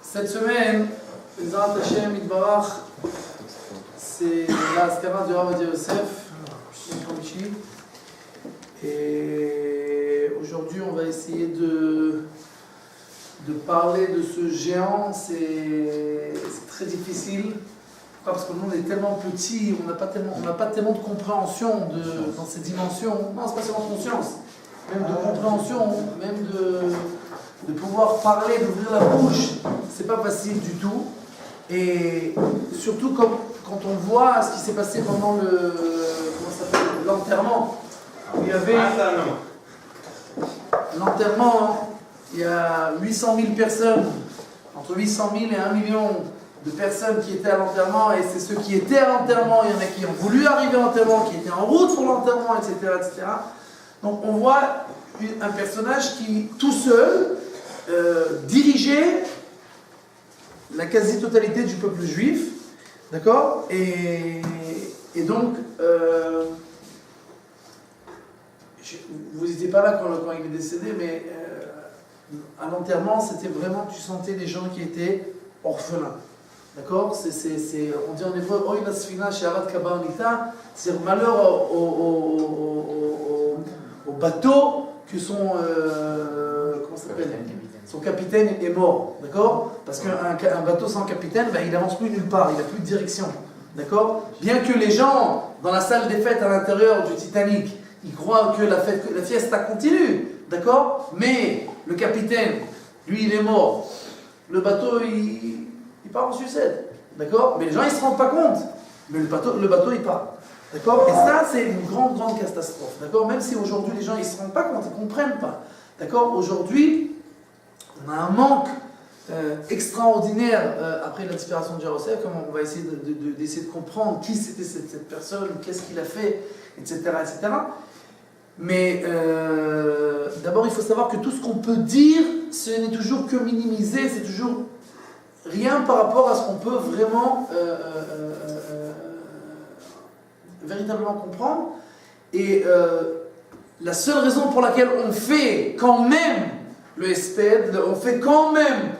Cette semaine, Bezrat Hashem Yitbarach, c'est la Askara du Rav Ovadia Yosef, et aujourd'hui on va essayer de parler de ce géant. C'est très difficile. Pourquoi? Parce que nous on est tellement petits, on n'a pas tellement de compréhension dans ces dimensions. Non, c'est pas seulement conscience, même de compréhension, même de pouvoir parler, d'ouvrir la bouche, c'est pas facile du tout. Et surtout quand on voit ce qui s'est passé pendant l'enterrement. Il y avait l'enterrement, il y a 800 000 personnes, entre 800 000 et 1 million de personnes qui étaient à l'enterrement, et c'est ceux qui étaient à l'enterrement, il y en a qui ont voulu arriver à l'enterrement, qui étaient en route pour l'enterrement, etc., etc. Donc on voit un personnage qui, tout seul, dirigeait la quasi-totalité du peuple juif, d'accord, et donc, vous n'étiez pas là quand il est décédé, mais à l'enterrement, c'était vraiment, tu sentais des gens qui étaient orphelins, d'accord, on dit en hébreu, Oy la sfina she'arat kaba nita, c'est malheur au bateau que comment ça s'appelle, son capitaine est mort, d'accord? Parce qu'un bateau sans capitaine, il n'avance plus nulle part, il n'a plus de direction, d'accord? Bien que les gens, dans la salle des fêtes à l'intérieur du Titanic, ils croient que la fiesta continue, d'accord? Mais le capitaine, lui, il est mort. Le bateau, il part en sucette, d'accord? Mais les gens, ils ne se rendent pas compte. Mais le bateau, il part. D'accord? Et ça, c'est une grande, grande catastrophe. D'accord? Même si aujourd'hui, les gens, ils ne se rendent pas compte, ils ne comprennent pas. D'accord? Aujourd'hui, on a un manque extraordinaire après la disparition de Yosef. Comment on va essayer d'essayer de comprendre qui c'était cette personne, qu'est-ce qu'il a fait, etc., etc. Mais d'abord, il faut savoir que tout ce qu'on peut dire, ce n'est toujours que minimisé, c'est toujours rien par rapport à ce qu'on peut vraiment véritablement comprendre. Et la seule raison pour laquelle on fait quand même le SPED, on fait quand même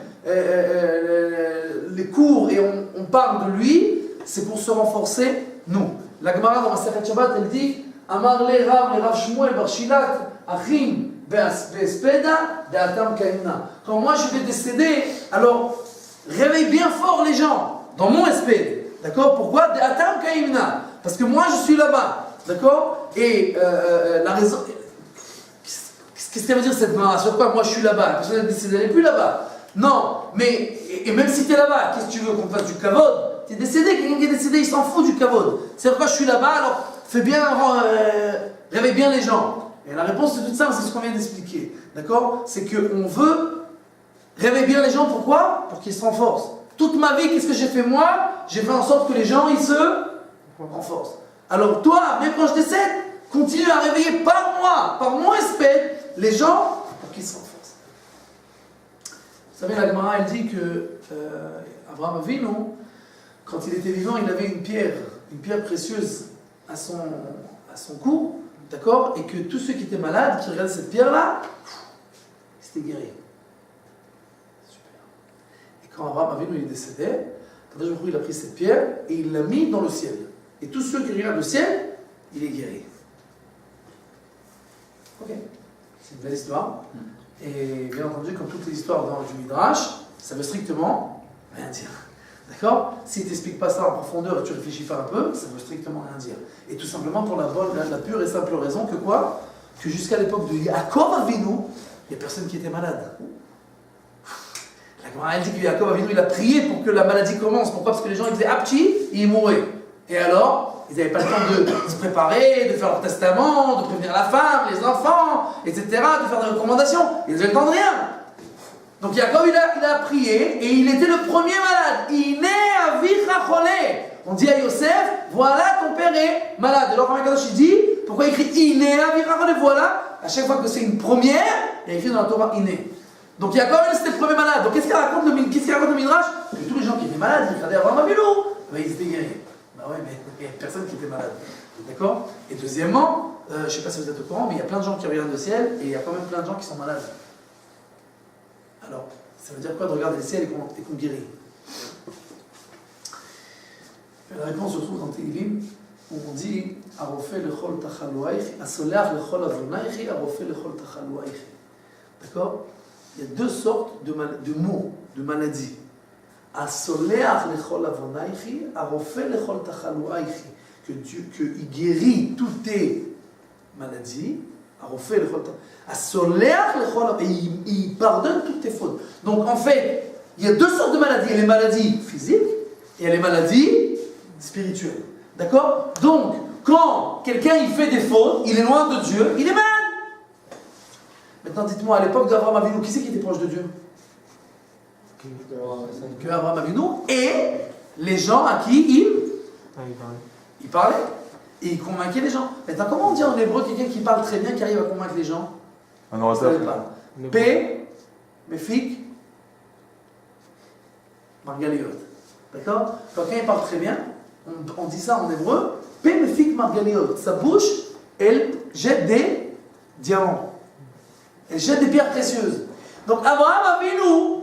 les cours et on parle de lui, c'est pour se renforcer, nous. La Gemara dans Masechet Shabbat, elle dit Amar le Rav Shmuel bar Shilat Achim be'espeda de'atam kaimna. Quand moi je vais décéder, alors réveille bien fort les gens dans mon espède. D'accord? Pourquoi? De'atam kaimna. Parce que moi je suis là-bas. D'accord? Et la raison. Qu'est-ce que ça veut dire cette Gemara? Sur quoi? Moi je suis là-bas. La personne est décédée, elle n'est plus là-bas. Non, mais et même si tu es là-bas, qu'est-ce que tu veux qu'on fasse du kavod? Tu es décédé, quelqu'un qui est décédé, il s'en fout du kavod. C'est pourquoi je suis là-bas, alors fais bien, réveille bien les gens. Et la réponse c'est toute simple, c'est ce qu'on vient d'expliquer. D'accord? C'est qu'on veut réveiller bien les gens, pourquoi? Pour qu'ils se renforcent. Toute ma vie, qu'est-ce que j'ai fait moi? J'ai fait en sorte que les gens, ils se renforcent. Alors toi, même quand je décède, continue à réveiller par moi, par mon espèce, les gens pour qu'ils se renforcent. Vous savez, la Gemara, elle dit que Abraham Avinu, quand il était vivant, il avait une pierre précieuse à son cou, d'accord, et que tous ceux qui étaient malades, qui regardaient cette pierre-là, ils étaient guéris. Super. Et quand Abraham Avinu est décédé, il a pris cette pierre et il l'a mis dans le ciel. Et tous ceux qui regardent le ciel, il est guéri. Ok, c'est une belle histoire. Et bien entendu, comme toutes les histoires du Midrash, ça veut strictement rien dire. D'accord? Si tu n'expliques pas ça en profondeur et tu réfléchis pas un peu, ça veut strictement rien dire. Et tout simplement pour la pure et simple raison que quoi? Que jusqu'à l'époque de Yaakov Avinu, il n'y a personne qui était malade. La Gemara, elle dit que Yaakov Avinu, il a prié pour que la maladie commence. Pourquoi? Parce que les gens ils faisaient Apchi et ils mouraient. Et alors, ils n'avaient pas le temps de se préparer, de faire leur testament, de prévenir la femme, les enfants, etc., de faire des recommandations. Ils n'avaient le temps de rien. Donc Yaakov, il a prié et il était le premier malade. Iné avicha cholé. On dit à Yosef, voilà ton père est malade. Alors Rav Kadosh il dit, pourquoi il écrit Iné avicha cholé? Voilà. À chaque fois que c'est une première, il y a écrit dans la Torah Iné. Donc Yaakov, c'était le premier malade. Donc qu'est-ce qu'il raconte le Midrash? Que tous les gens qui étaient malades, ils regardaient Abraham Avinu, ils étaient guéris. Bah ouais, mais il n'y a personne qui était malade. D'accord? Et deuxièmement, je ne sais pas si vous êtes au courant, mais il y a plein de gens qui regardent le ciel et il y a quand même plein de gens qui sont malades. Alors, Ça veut dire quoi de regarder le ciel et qu'on guérit? La réponse se trouve dans Tehillim, où on dit Arofé lechol tachalouaich, asoleach lechol avonaich, arofé lechol tachalouaich. D'accord? Il y a deux sortes de mots, de maladies. Asoleach lechol avonaich, arofé lechol tachalouaich. Qu'il guérit toutes tes maladies. Arofé lechol tachalouaich. Asoleach lechol, et il pardonne toutes tes fautes. Donc en fait, il y a deux sortes de maladies. Il y a les maladies physiques et il y a les maladies spirituelles. D'accord? Donc, quand quelqu'un il fait des fautes, il est loin de Dieu, il est malade. Maintenant, dites-moi, à l'époque d'Abraham Avinu, qui c'est qui était proche de Dieu? Que Abraham Avinu et les gens à qui il parlait. Et il convainquait les gens. Maintenant, comment on dit en hébreu quelqu'un qui parle très bien, qui arrive à convaincre les gens? Un orateur. P, Mefik, Margaliot. D'accord? Quand quelqu'un parle très bien, on dit ça en hébreu, P, Mefik, Margaliot. Sa bouche, elle jette des diamants. Elle jette des pierres précieuses. Donc Abraham Avinu,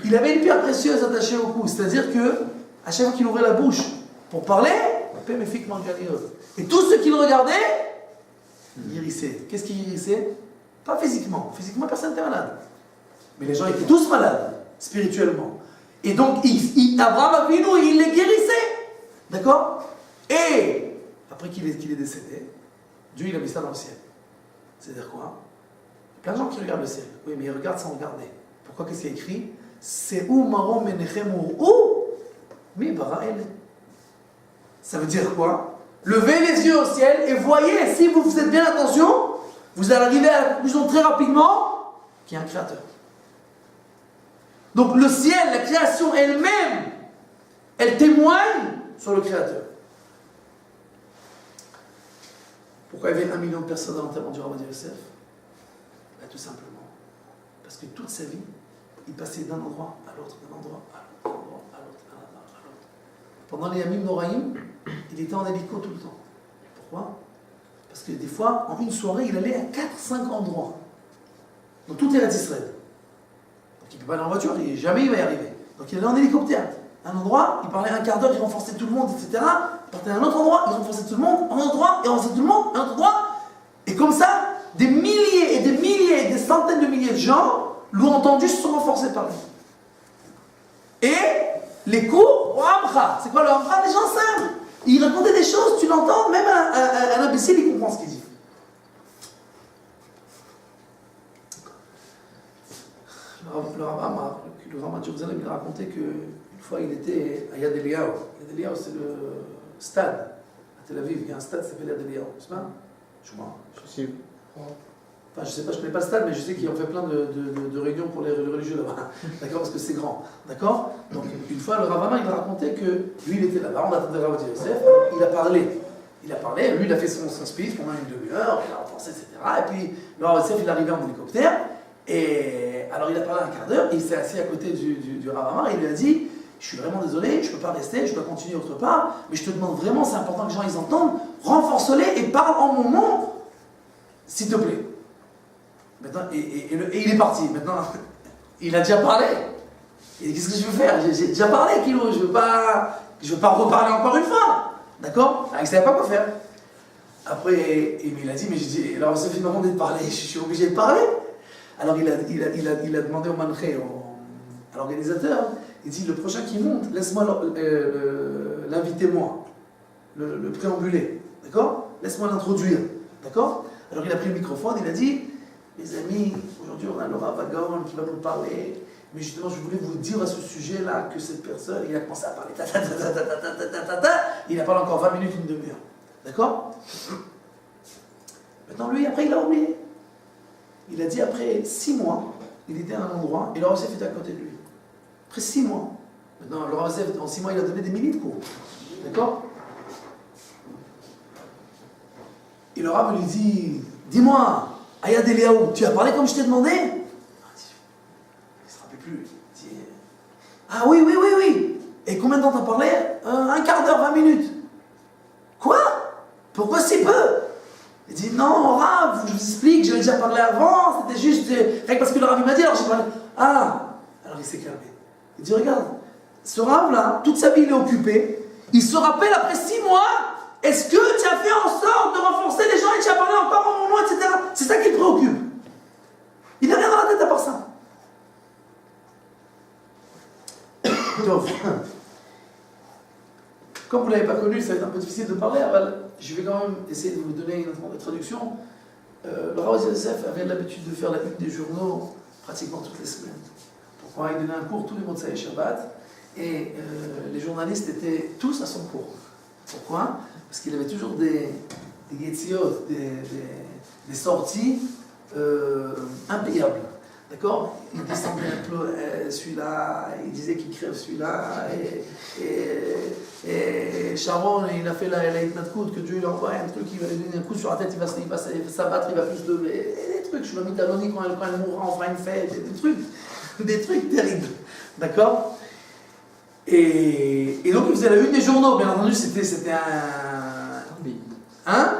il avait une pierre précieuse attachée au cou. C'est-à-dire que à chaque fois qu'il ouvrait la bouche pour parler, P, Mefik, Margaliot. Et tous ceux qui le regardaient, guérissaient. Qu'est-ce qui guérissait? Pas physiquement. Physiquement, personne n'était malade. Mais les gens étaient tous malades, spirituellement. Et donc, Abraham Avinu, il les guérissait. D'accord? Et, après qu'il est décédé, Dieu, il a mis ça dans le ciel. C'est-à-dire quoi? Il y a plein de gens qui regardent le ciel. Oui, mais ils regardent sans regarder. Pourquoi? Qu'est-ce qu'il y a écrit? C'est où marom menechem ou mi barael. Ça veut dire quoi? Levez les yeux au ciel et voyez, si vous faites bien attention, vous allez arriver à la conclusion très rapidement qu'il y a un créateur. Donc le ciel, la création elle-même, elle témoigne sur le créateur. Pourquoi il y avait 1 million de personnes à l'enterrement du Rav Yosef? Tout simplement. Parce que toute sa vie, il passait d'un endroit à l'autre, d'un endroit à l'autre, d'un endroit à l'autre, d'un endroit à l'autre. Pendant les Yamim Noraïm, il était en hélico tout le temps. Pourquoi? Parce que des fois, en une soirée, il allait à 4-5 endroits. Donc tout est à Israël. Donc il ne peut pas aller en voiture, et jamais il va y arriver. Donc il allait en hélicoptère. Un endroit, il parlait un quart d'heure, il renforçait tout le monde, etc. Il partait à un autre endroit, il renforçait tout le monde, un autre endroit, il renforçait tout le monde, un autre endroit. Et comme ça, des milliers et des milliers, des centaines de milliers de gens l'ont entendu, se sont renforcés par lui. Et les cours, au Amra, c'est quoi le Amra? Les gens s'aiment. Il racontait des choses, tu l'entends, même un imbécile, il comprend ce qu'il dit. Le Rama de Jérusalem, il a raconté qu'une fois il était à Yad Eliyahu. Yad Eliyahu, c'est le stade à Tel Aviv. Il y a un stade qui s'appelle Yad Eliyahu, n'est-ce pas? Je crois. Enfin, je sais pas, je connais pas le stade, mais je sais qu'ils ont fait plein de réunions pour les religieux là-bas. D'accord? Parce que c'est grand. D'accord? Donc, une fois, le Rav Amar, il a raconté que lui, il était là-bas, on attendait le Rav Yosef, il a parlé, lui, il a fait son speech pendant une demi-heure, il a renforcé, etc. Et puis, le Rav Yosef, il est arrivé en hélicoptère, et alors il a parlé un quart d'heure, et il s'est assis à côté du Rav Amar, et il lui a dit, je suis vraiment désolé, je ne peux pas rester, je dois continuer autre part, mais je te demande vraiment, c'est important que les gens ils entendent, renforce-les et parle en mon nom, s'il te plaît. Maintenant, et il est parti. Maintenant, il a déjà parlé. Et qu'est-ce que je veux faire? J'ai déjà parlé, Kilo. Je veux pas reparler encore une fois. D'accord? Il ne savait pas quoi faire. Après, il a dit, mais j'ai dit, alors ça fait une demandé de parler, je suis obligé de parler. Alors il a demandé au manché, à l'organisateur, il dit, le prochain qui monte, laisse-moi l'inviter moi, le préambuler. D'accord? Laisse-moi l'introduire. D'accord? Alors il a pris le microphone, il a dit, mes amis, aujourd'hui on a le Rav Agaon qui va vous parler, mais justement je voulais vous dire à ce sujet-là que cette personne, il a commencé à parler, il a parlé encore 20 minutes, une demi-heure. D'accord? Maintenant lui, après il a oublié. Il a dit après 6 mois, il était à un endroit, et le Rav Yosef était à côté de lui. Après 6 mois. Maintenant le Rav Yosef, en 6 mois, il a donné des milliers de cours. D'accord? Et le Rav lui dit, dis-moi, Ayad Eliyahu, tu as parlé comme je t'ai demandé? Il ne se rappelle plus. Il dit, ah oui. Et combien de temps t'as parlé? Un quart d'heure, 20 minutes. Quoi? Pourquoi si peu? Il dit, non, Rav, je vous explique, j'avais déjà parlé avant, c'était juste, rien que parce que le Rav m'a dit, alors j'ai parlé. Ah, alors Alors il s'est calmé. Il dit, regarde, ce Rav-là, toute sa vie, il est occupé. Il se rappelle après 6 mois, est-ce que tu as fait en sorte de renforcer les gens et tu as parlé encore en mon nom, etc. C'est ça qui le préoccupe. Il n'a rien dans la tête à part ça. Donc, comme vous ne l'avez pas connu, ça va être un peu difficile de parler. Je vais quand même essayer de vous donner une traduction. Le Rav Yosef avait l'habitude de faire la une des journaux pratiquement toutes les semaines. Pourquoi? Il donnait un cours tous les Motsei Shabbat et les journalistes étaient tous à son cours. Pourquoi? Parce qu'il avait toujours des yetziot, des sorties impayables. D'accord? Il descendait un peu celui-là, il disait qu'il crève celui-là, et Sharon, il a fait la Hitmatkout, que Dieu lui envoie un truc, il va lui donner un coup sur la tête, il va s'abattre, il va plus de. Et des trucs, je l'ai mis Taloni quand elle mourra, on fera une fête, des trucs terribles. D'accord? Et donc il faisait la une des journaux, bien entendu, c'était un. Hein?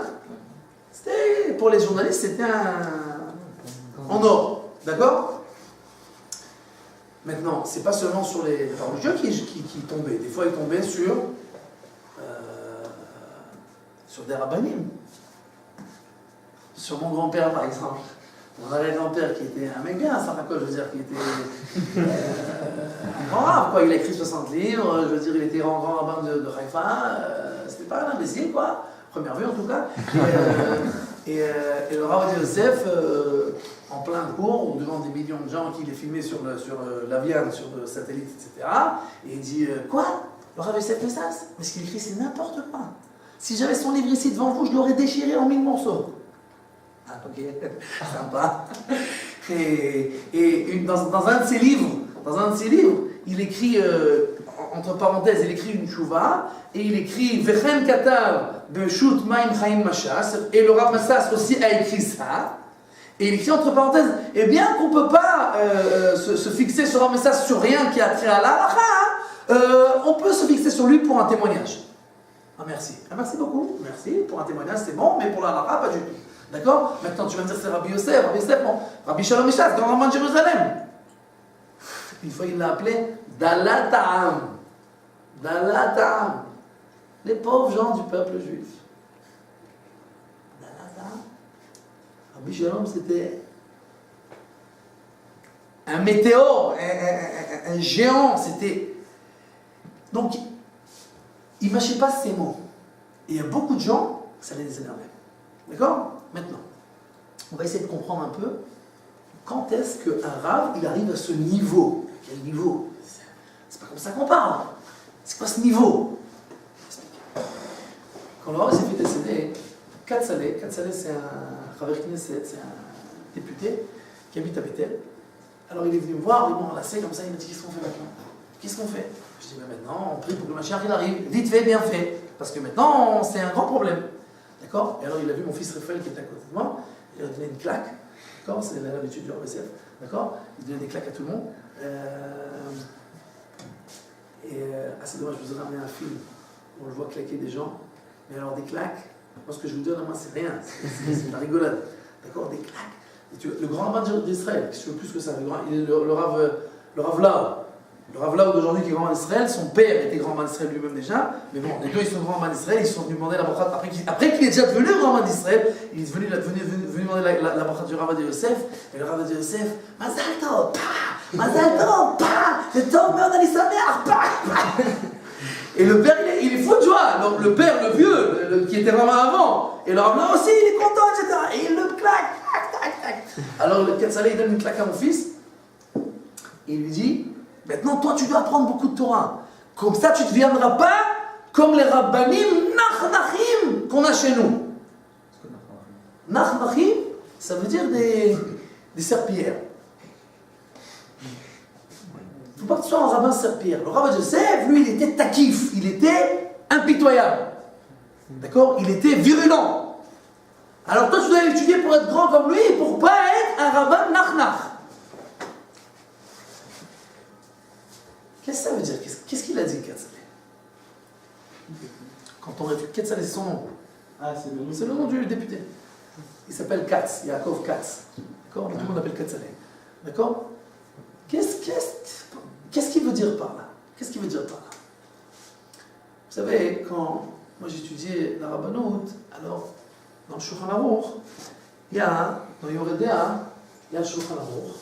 C'était, pour les journalistes, c'était en or. D'accord? Maintenant, c'est pas seulement sur les paroles de Dieu qui tombaient. Des fois, ils tombaient sur des rabbinim. Sur mon grand-père, par exemple. Mon arrière-grand-père qui était un mec bien, je veux dire, qui était un grand rab, quoi. Il a écrit 60 livres, je veux dire, il était grand rabbin de Haïfa. C'était pas un imbécile, quoi. Première vue, en tout cas. Et le Rav Yosef, en plein cours, devant des millions de gens qui les filmaient sur l'avion, sur le satellite, etc. Et il dit, quoi? Le Rav Yosef Messas? Mais ce qu'il écrit, c'est n'importe quoi. Si j'avais son livre ici devant vous, je l'aurais déchiré en 1000 morceaux. Ah, ok, sympa. Et dans un de ses livres, il écrit, entre parenthèses, il écrit une chouva, et il écrit Vechen Katav Beshut Maim Chaim Mashas, et le Rav Massas aussi a écrit ça, et il écrit entre parenthèses, et bien qu'on ne peut pas se fixer sur Rav Massas sur rien qui a trait à l'Alacha, on peut se fixer sur lui pour un témoignage. Ah, merci. Ah, merci beaucoup. Merci. Pour un témoignage, c'est bon, mais pour l'Alacha, pas du tout. D'accord? Maintenant, tu vas me dire c'est Rabbi Yosef. Bon. Rabbi Shalom Eshas, grand rabbin de Jérusalem. Une fois, il l'a appelé Dalata'am. Dalata'am. Les pauvres gens du peuple juif. Dalata'am. Rabbi Shalom, c'était un météore, un géant. C'était. Donc, il ne mâchait pas ces mots. Et il y a beaucoup de gens, ça les énervait. D'accord? Maintenant, on va essayer de comprendre un peu quand est-ce qu'un rave, il arrive à ce niveau. Quel niveau? C'est pas comme ça qu'on parle. C'est quoi ce niveau? Quand le rave s'est fait décéder, Katzalé, c'est un Chaver Knesset, c'est un député qui habite à Bethel. Alors il est venu me voir, il m'a enlacé comme ça, il m'a dit qu'est-ce qu'on fait maintenant? Qu'est-ce qu'on fait? Je dis maintenant, on prie pour que le Mashiach il arrive. Vite fait, bien fait. Parce que maintenant, c'est un grand problème. D'accord? Et alors il a vu mon fils Raphaël qui était à côté de moi, il a donné une claque. D'accord? C'est l'habitude du RBCF. D'accord? Il donnait des claques à tout le monde. C'est dommage, je vous ai ramené un film où on le voit claquer des gens. Mais alors des claques, moi ce que je vous donne à moi c'est rien, c'est de la rigolade. D'accord? Des claques. Et le grand rabbin d'Israël, qui se fait plus que ça, le Rav Lau. Le Rav Lau d'aujourd'hui qui est grand rabbin d'Israël, son père était grand rabbin d'Israël lui-même déjà, mais bon, les deux ils sont grands rabbins d'Israël, ils sont venus demander la bracha, après qu'il est déjà devenu grand rabbin d'Israël, il est venu demander la bracha du Rav Yosef, et le Rav Yosef, Mazal Tov, Mazal Tov, le Tov meurt Ali Sameach, et le père il est fou de joie, donc le père, le vieux, qui était rabbin avant, et le Rav Lau aussi il est content, etc. Et il le claque, tac. Alors le Katzalé il donne une claque à mon fils, et il lui dit, maintenant, toi, tu dois apprendre beaucoup de Torah. Comme ça, tu ne deviendras pas comme les rabbanim nachnachim qu'on a chez nous. Nachnachim, ça veut dire des serpillères. Il ne faut pas que tu sois un rabbin serpillère. Le rabbin Yosef, lui, il était takif, il était impitoyable. D'accord? Il était virulent. Alors toi, tu dois étudier pour être grand comme lui et pour ne pas être un rabbin nachnach. Qu'est-ce que ça veut dire? Qu'est-ce qu'il a dit, Katzalé? Quand on réfléchit, Katzalé, c'est son nom. Ah, c'est le nom du député. Il s'appelle Katz, Yaakov Katz. D'accord? Tout le monde l'appelle Katzalé. D'accord? dire par là? Qu'est-ce qu'il veut dire par là? Vous savez, quand moi j'étudiais la Rabbanout, alors dans le Shulchan Aruch, il y a, dans Yoreh De'ah, il y a le Shulchan Aruch,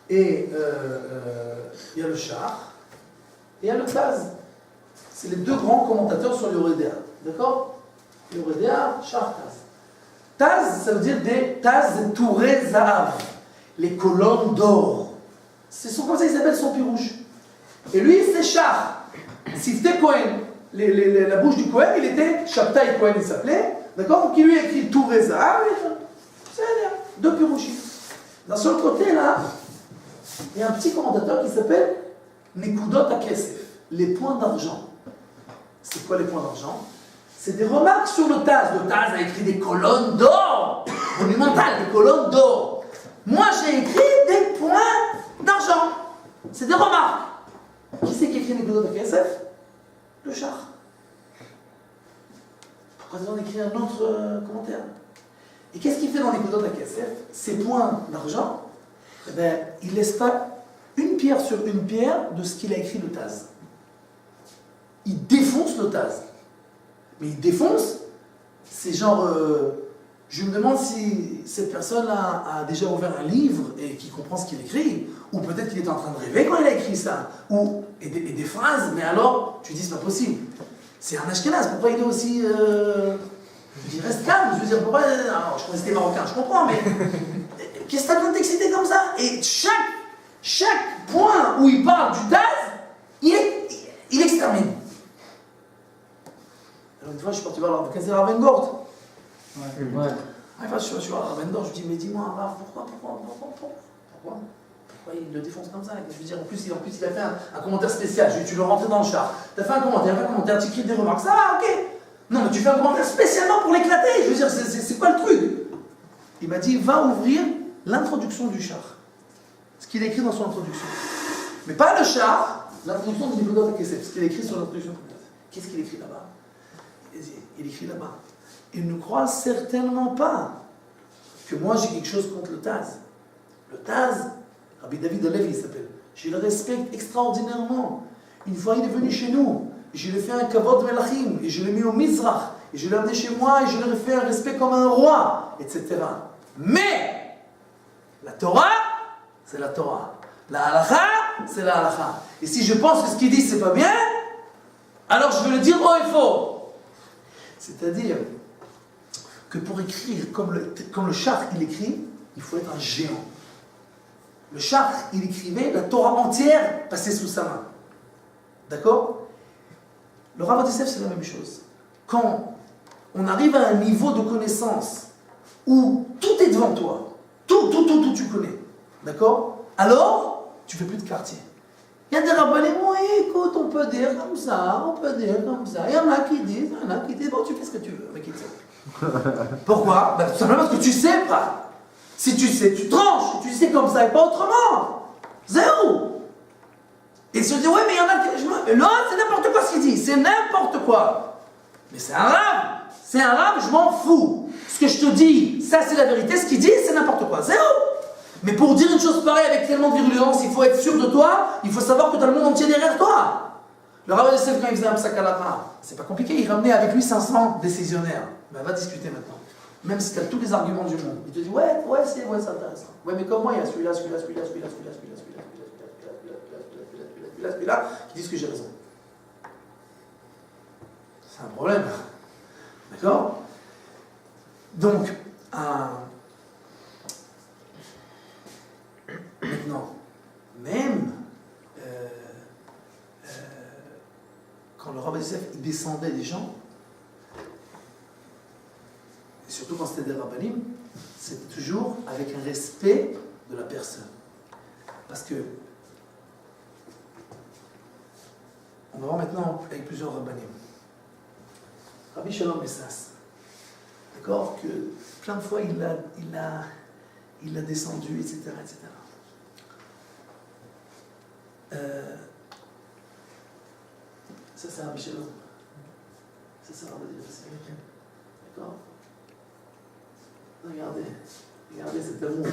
et il y a le Shach, et il y a le Taz. C'est les deux grands commentateurs sur Yoreh De'ah. D'accord? Yoreh De'ah, Shach, Taz. Taz, ça veut dire des Taz Touré Zahav, les colonnes d'or. C'est comme ça qu'ils appellent son pirouche. Et lui, c'est Shach. Sifte Cohen. La bouche du Cohen, il était Shabtai Cohen, il s'appelait. D'accord? Donc il lui a écrit Touré Zahav. C'est-à-dire deux pirouchis. D'un seul côté, là, il y a un petit commentateur qui s'appelle Nekudot HaKesef, les points d'argent. C'est quoi les points d'argent? C'est des remarques sur le Taz. Le Taz a écrit des colonnes d'or, monumentales, des colonnes d'or. Moi, j'ai écrit des points d'argent. C'est des remarques. Qui c'est qui écrit Nekudot HaKesef? Le Shach. Pourquoi on écrit un autre commentaire? Et qu'est-ce qu'il fait dans Nekudot HaKesef? Ces points d'argent, eh ben, il laisse pas une pierre sur une pierre de ce qu'il a écrit le Taz. Il défonce le Taz. Mais il défonce, c'est genre, je me demande si cette personne a déjà ouvert un livre et qui comprend ce qu'il écrit, ou peut-être qu'il est en train de rêver quand il a écrit ça, et des phrases, mais alors, tu dis c'est pas possible. C'est un Ashkenaz, pourquoi il est aussi, je dis reste calme, je veux dire, pourquoi, alors, je connais c'était marocain, je comprends, mais qu'est-ce que t'as besoin de t'exciter comme ça? Et chaque point où il parle du Taz, il extermine. Alors une fois, je suis parti voir le Rav Engort. Ouais. Je suis voir le Rav Engort, je lui dis, mais dis-moi, Rav, pourquoi il le défonce comme ça? Je veux dire, en plus, il a fait un commentaire spécial. Tu le rentres dans le char. Tu as fait un commentaire, tu écris des remarques. Ça va, ok. Non, mais tu fais un commentaire spécialement pour l'éclater. Je veux dire, c'est quoi le truc? Il m'a dit, va ouvrir l'introduction du char. Ce qu'il a écrit dans son introduction. Mais pas le char, l'introduction du Nekudot HaKesef. Ce qu'il a écrit sur l'introduction. Qu'est-ce qu'il écrit là-bas? Il écrit là-bas. Il ne croit certainement pas que moi j'ai quelque chose contre le Taz. Le Taz, Rabbi David Alevi il s'appelle, je le respecte extraordinairement. Une fois il est venu chez nous, et je lui ai fait un kavod melachim, et je l'ai mis au Mizrach, et je l'ai amené chez moi, et je lui ai fait un respect comme un roi, etc. Mais, la Torah, c'est la Torah. La halakha, c'est la halakha. Et si je pense que ce qu'il dit c'est pas bien, alors je vais le dire haut et fort. C'est-à-dire que pour écrire comme le Shach il écrit, il faut être un géant. Le Shach il écrivait, la Torah entière passait sous sa main. D'accord? Le Rav Yosef c'est la même chose. Quand on arrive à un niveau de connaissance où tout est devant toi, tout tu connais, d'accord? Alors, tu fais plus de quartier. Il y a des rabbanim, oui, écoute, on peut dire comme ça, Il y en a qui disent, bon, tu fais ce que tu veux avec ça. Pourquoi? Ben, tout simplement parce que tu sais pas. Si tu sais, tu tranches, tu sais comme ça et pas autrement. Zéro. Et ils se disent, ouais, mais il y en a qui. Non, c'est n'importe quoi ce qu'il dit, c'est n'importe quoi. Mais c'est un rave, je m'en fous. Ce que je te dis, ça c'est la vérité, ce qu'il dit, c'est n'importe quoi. Zéro. Mais pour dire une chose pareille avec tellement de virulence, il faut être sûr de toi, il faut savoir que tu as le monde entier derrière toi. Le Rav Yosef, quand il faisait un psak halakha, c'est pas compliqué, il ramenait avec lui 500 décisionnaires. Ben, va discuter maintenant. Même si tu as tous les arguments du monde. Il te dit, ouais, c'est intéressant. Ouais, mais comme moi, il y a celui-là, qui disent que j'ai raison. C'est un problème. D'accord? Donc, maintenant, même quand le Rav Yosef descendait des gens, et surtout quand c'était des rabbanim, c'était toujours avec un respect de la personne. Parce que, on va voir maintenant avec plusieurs rabbanim. Rabbi Shalom Messas, d'accord, que plein de fois il a descendu, etc. Ça c'est Rabbi Shalom. Ça c'est Rabbi Shalom. D'accord? Regardez cet amour.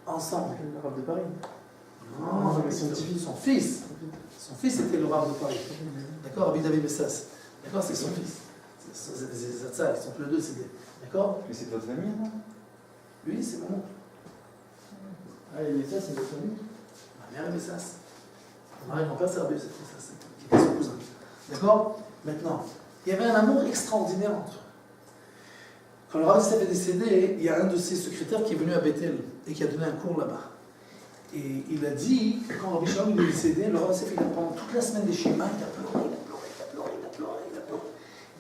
Ensemble. Le Rav de Paris. Non, mais son fils. Son fils était le Rav de Paris. D'accord, Rabbi David Bessas. D'accord, c'est son fils. C'est Zatzal, ils sont tous les deux décédés. D'accord? Mais c'est votre famille, non? Lui, c'est mon oncle. Ah, et Bessas, c'est votre famille? Ma mère est Bessas. Mon père, c'est Rabbi Bessas, qui était son cousin. D'accord? Maintenant, il y avait un amour extraordinaire entre eux. Quand le Rav Yosef est décédé, il y a un de ses secrétaires qui est venu à Bethel et qui a donné un cours là-bas. Et il a dit, quand Rabbi Shalom est décédé, le Rav Yosef, il a pendant toute la semaine des schémas, il a pleuré.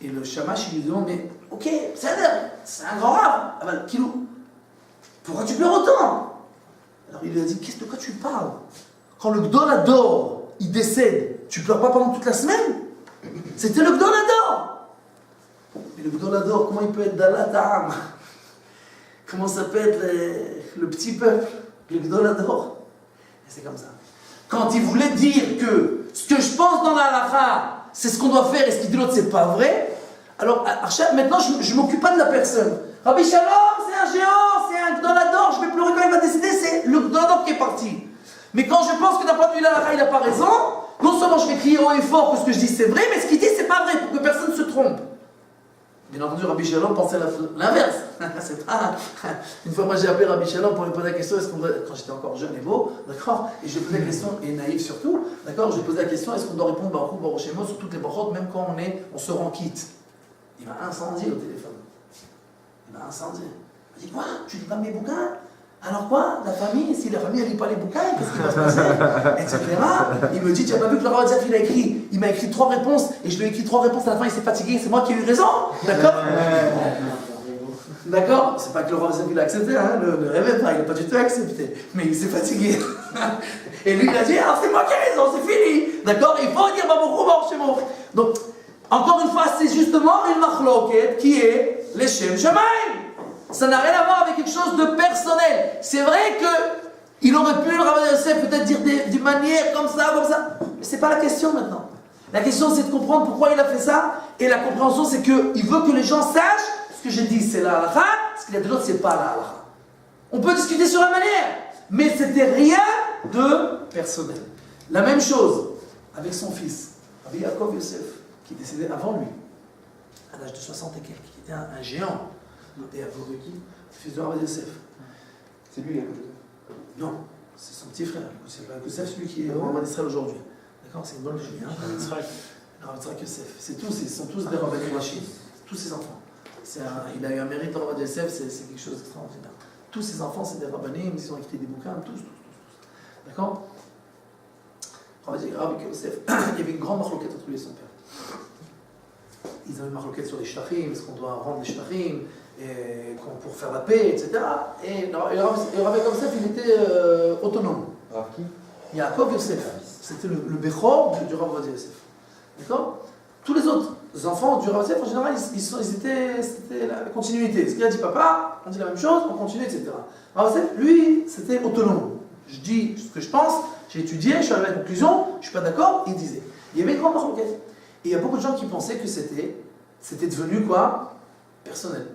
Et le Shamash, il lui demande, mais ok, c'est un grand Rav, ah ben, Kilou, pourquoi tu pleures autant? Alors il lui a dit, de quoi tu parles? Quand le Gdol Hador, il décède, tu pleures pas pendant toute la semaine? C'était le Gdol Hador. Mais le Gdol Hador, comment il peut être Dalat Ha'am? Comment ça peut être le petit peuple, le Gdol Hador? Et c'est comme ça. Quand il voulait dire que ce que je pense dans la halakha, c'est ce qu'on doit faire et ce qu'il dit l'autre, c'est pas vrai, alors maintenant je ne m'occupe pas de la personne. Rabbi Shalom, c'est un géant, c'est un Gdol Hador, je vais pleurer quand il va décéder, c'est le Gdol Hador qui est parti. Mais quand je pense que d'un point de vue de la halakha, il n'a pas raison, non seulement je vais crier haut et fort que ce que je dis c'est vrai, mais ce qu'il dit c'est pas vrai, pour que personne ne se trompe. Bien entendu, Rabbi Shalom pensait l'inverse. C'est pas... Une fois, moi j'ai appelé Rabbi Shalom pour lui poser la question, quand j'étais encore jeune et beau, d'accord, et je lui posais la question, et naïf surtout, d'accord, je lui posais la question, est-ce qu'on doit répondre Baruch Hu, Baruch Shemo sur toutes les brachot, même quand on se rend quitte. Il m'a incendié au téléphone. Il m'a incendié. Il m'a dit, quoi? Tu lis pas mes bouquins? Alors quoi? La famille, si la famille ne lit pas les bouquins, qu'est-ce qui va se passer? Etc. Il me dit, tu n'as pas vu que le Rav il a écrit? Il m'a écrit 3 réponses, et je lui ai écrit 3 réponses, à la fin il s'est fatigué, c'est moi qui ai eu raison. D'accord? D'accord? C'est pas que le Rav il a accepté, hein, ne rêvez pas, il n'a pas du tout accepté. Mais il s'est fatigué. Et lui il a dit, ah c'est moi qui ai raison, c'est fini. D'accord? Il faut dire Baruch Hu, donc, encore une fois, c'est justement une machloket qui est les Shem Shemaim. Ça n'a rien à voir avec quelque chose de personnel. C'est vrai qu'il aurait pu, le Rav Yosef, peut-être dire d'une manière comme ça. Mais c'est pas la question maintenant. La question c'est de comprendre pourquoi il a fait ça. Et la compréhension c'est qu'il veut que les gens sachent ce que j'ai dit c'est la halakha, ce qu'il y a de l'autre c'est pas la halakha. On peut discuter sur la manière, mais c'était rien de personnel. La même chose avec son fils, Rabbi Yaakov Yosef, qui est décédé avant lui, à l'âge de 60 et quelques, qui était un géant. Et Yaakov de qui? Le fils de Rabbi Yosef. C'est lui, Yaakov. Non, c'est son petit frère. C'est Yosef, celui qui est roi d'Israël aujourd'hui. D'accord, c'est une bonne chose. Rabbi Yitzhak Yosef. C'est tous, ils sont tous des Rabbanim Rashid. Tous ses enfants. Il a eu un mérite de Rabbi Yosef, c'est quelque chose d'extraordinaire. Tous ses enfants, c'est des Rabbanim, ils ont écrit des bouquins, tous. D'accord? Rabbi Yosef, il y avait une grande marloquette entre lui et son père. Ils avaient une marloquette sur les shtachim, est-ce qu'on doit rendre les shtachim pour faire la paix, etc. Et Rabbi Yosef, il était autonome. Rav qui? Yaakov Yosef. C'était le Bechor du Rav Yosef. D'accord? Tous les autres enfants du Rav Yosef, en général, c'était la continuité. Ce qu'il a dit papa, on dit la même chose, on continue, etc. Rav Yosef, lui, c'était autonome. Je dis ce que je pense, j'ai étudié, je suis arrivé à la conclusion, je ne suis pas d'accord, il disait. Il y avait une grande marloquette. Et il y a beaucoup de gens qui pensaient que c'était devenu quoi? Personnel.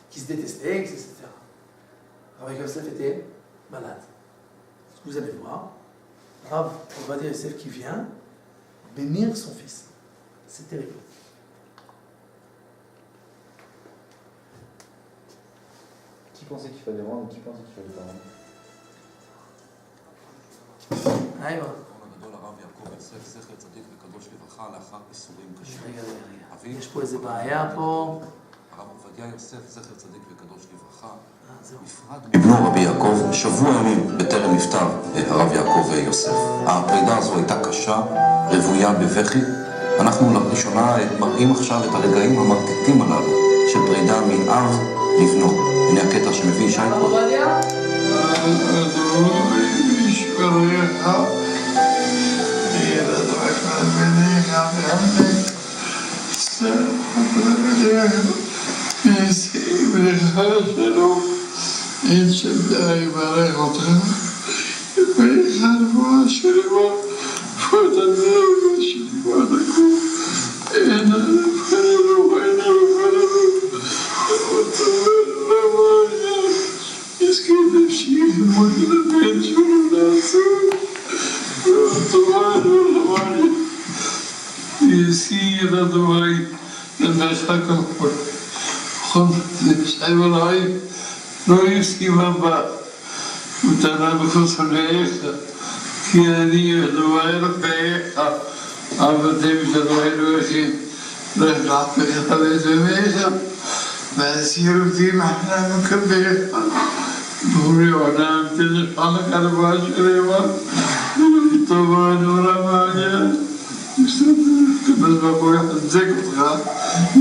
Qui se détestaient, etc. Rav Yosef était malade. Vous allez voir, Rav Yosef qui vient bénir son fils. C'est terrible. Qui pensait qu'il fallait rendre et qui pensait qu'il fallait pas rendre? יש פה איזה בעיה פה. הרב עובדיה יוסף, זכר צדיק וקדוש לברכה, נפרד מבנו רבי יעקב שבוע ימים בטרם נפטר הרב יעקב יוסף. הפרידה הזו הייתה קשה, רוויה בבכי. אנחנו לראשונה מראים עכשיו את הרגעים המרטיטים הללו של פרידה מאב לבנו. הנה הקטע שמביא ישי פה. אין שבדה יברך אותך, ואחד בוא שלמה, פותנו שלמה נקום, אין פנינו, ותאמר למעיה, יסכים נפשי, מות לבן שלו לעצור. يسير دواي لما يخاكم خذ شعب العين لو يسكي بابا وتنا بخص العيش كيانية دواي رفعيها عبدي بشدواي الوشين رجع في خبيث ميشا ما يسير في محنا مكبير دوري ونام تلف على كرباش ريوان طبعا ورمانيا بس بقول ذكرها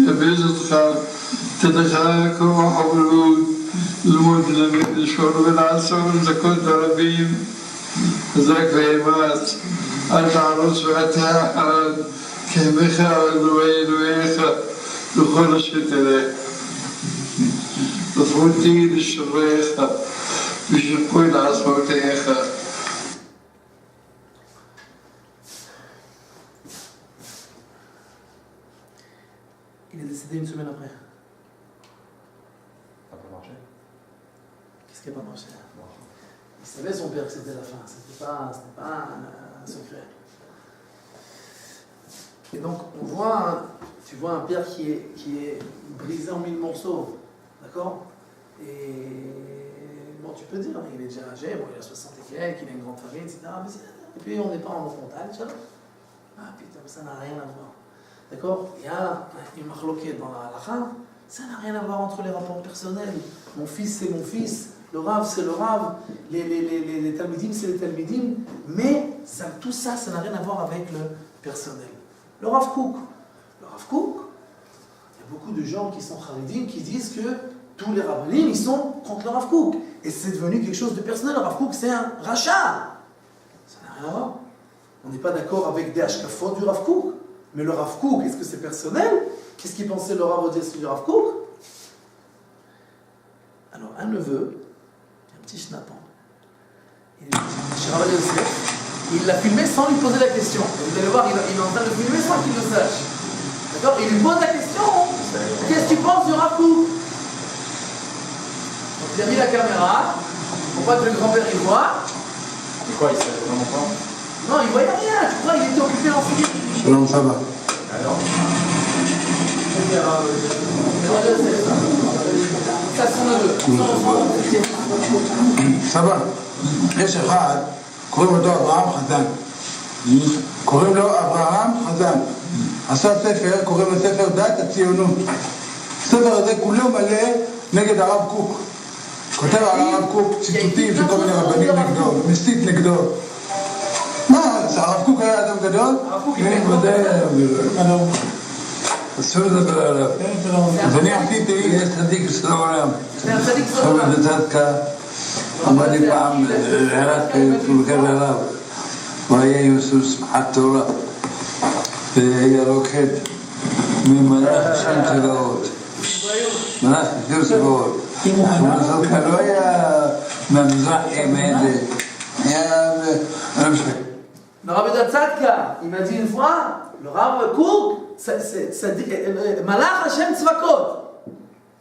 يا بيزتها تتشارك وحول الموت لم يشعر بالعسر زكوت ربيم ذاك عباد العروس وأتاها كمخا والويل ويخا دخول الشتاء تفوتي للشريخة بشقوي العصر تيخا. Il est décédé une semaine après. Ça peut marcher. Qu'est-ce qui n'a pas marché? Il savait son père que c'était la fin, c'était pas un secret. Et donc on voit, tu vois un père qui est brisé en 1000 morceaux, d'accord? Et bon, tu peux dire, il est déjà âgé, bon, il a 60 et quelques, il a une grande famille, etc. Et puis on n'est pas en frontal, tu vois? Ah putain, ça n'a rien à voir. D'accord? Il y a une marloquette dans la halakha, ça n'a rien à voir entre les rapports personnels. Mon fils, c'est mon fils, le Rav, c'est le Rav, les Talmidim, c'est les Talmidim, mais tout ça, ça n'a rien à voir avec le personnel. Le Rav Kook, il y a beaucoup de gens qui sont Haridim qui disent que tous les Rabbanim, ils sont contre le Rav Kook. Et c'est devenu quelque chose de personnel. Le Rav Kook, c'est un rachat. Ça n'a rien à voir. On n'est pas d'accord avec des hashkafot du Rav Kook. Mais le Rav Kook, est-ce que c'est personnel? Qu'est-ce qu'il pensait le Rav Odessi du Rav Kook? Alors, un neveu, un petit schnappant, il l'a filmé sans lui poser la question. Vous allez voir, il est en train de filmer sans qu'il le sache. D'accord? Il lui pose la question, qu'est-ce que tu penses du Rav Kook? Donc il a mis la caméra, pour pas que le grand-père y voit. Et quoi, il savait vraiment pas? Non, il voyait rien, tu crois, il était occupé en série. Shalom, ça va. Alors? Ça, son neveu. Ça va. יש אחד, קוראים לו אברהם חזן. קוראים לו אברהם חזן. עשה ספר, קוראים לו ספר דת הציונות. הספר הזה כולו מלא נגד הרב קוק. כותב על הרב קוק ציטוטים של כל מיני רבנים נגדו, מסית נגדו. מה, הרב קוק היה אדם גדול? אני ודאי אסור לדבר עליו. אז אני עשיתי, יש צדיק בסדר העולם. חבר לצדקה. אמר לי פעם, הערת פולחר עליו, הוא היה עם שמחת תורה, והיה רוקד ממלאך השם צבאות, מלאך השם צבאות. הוא לא היה מהמזרחי, מאיזה, היה... Le Rav de Tzadka, il m'a dit une fois, le Rav Kook, Malach Hashem Tzvakot,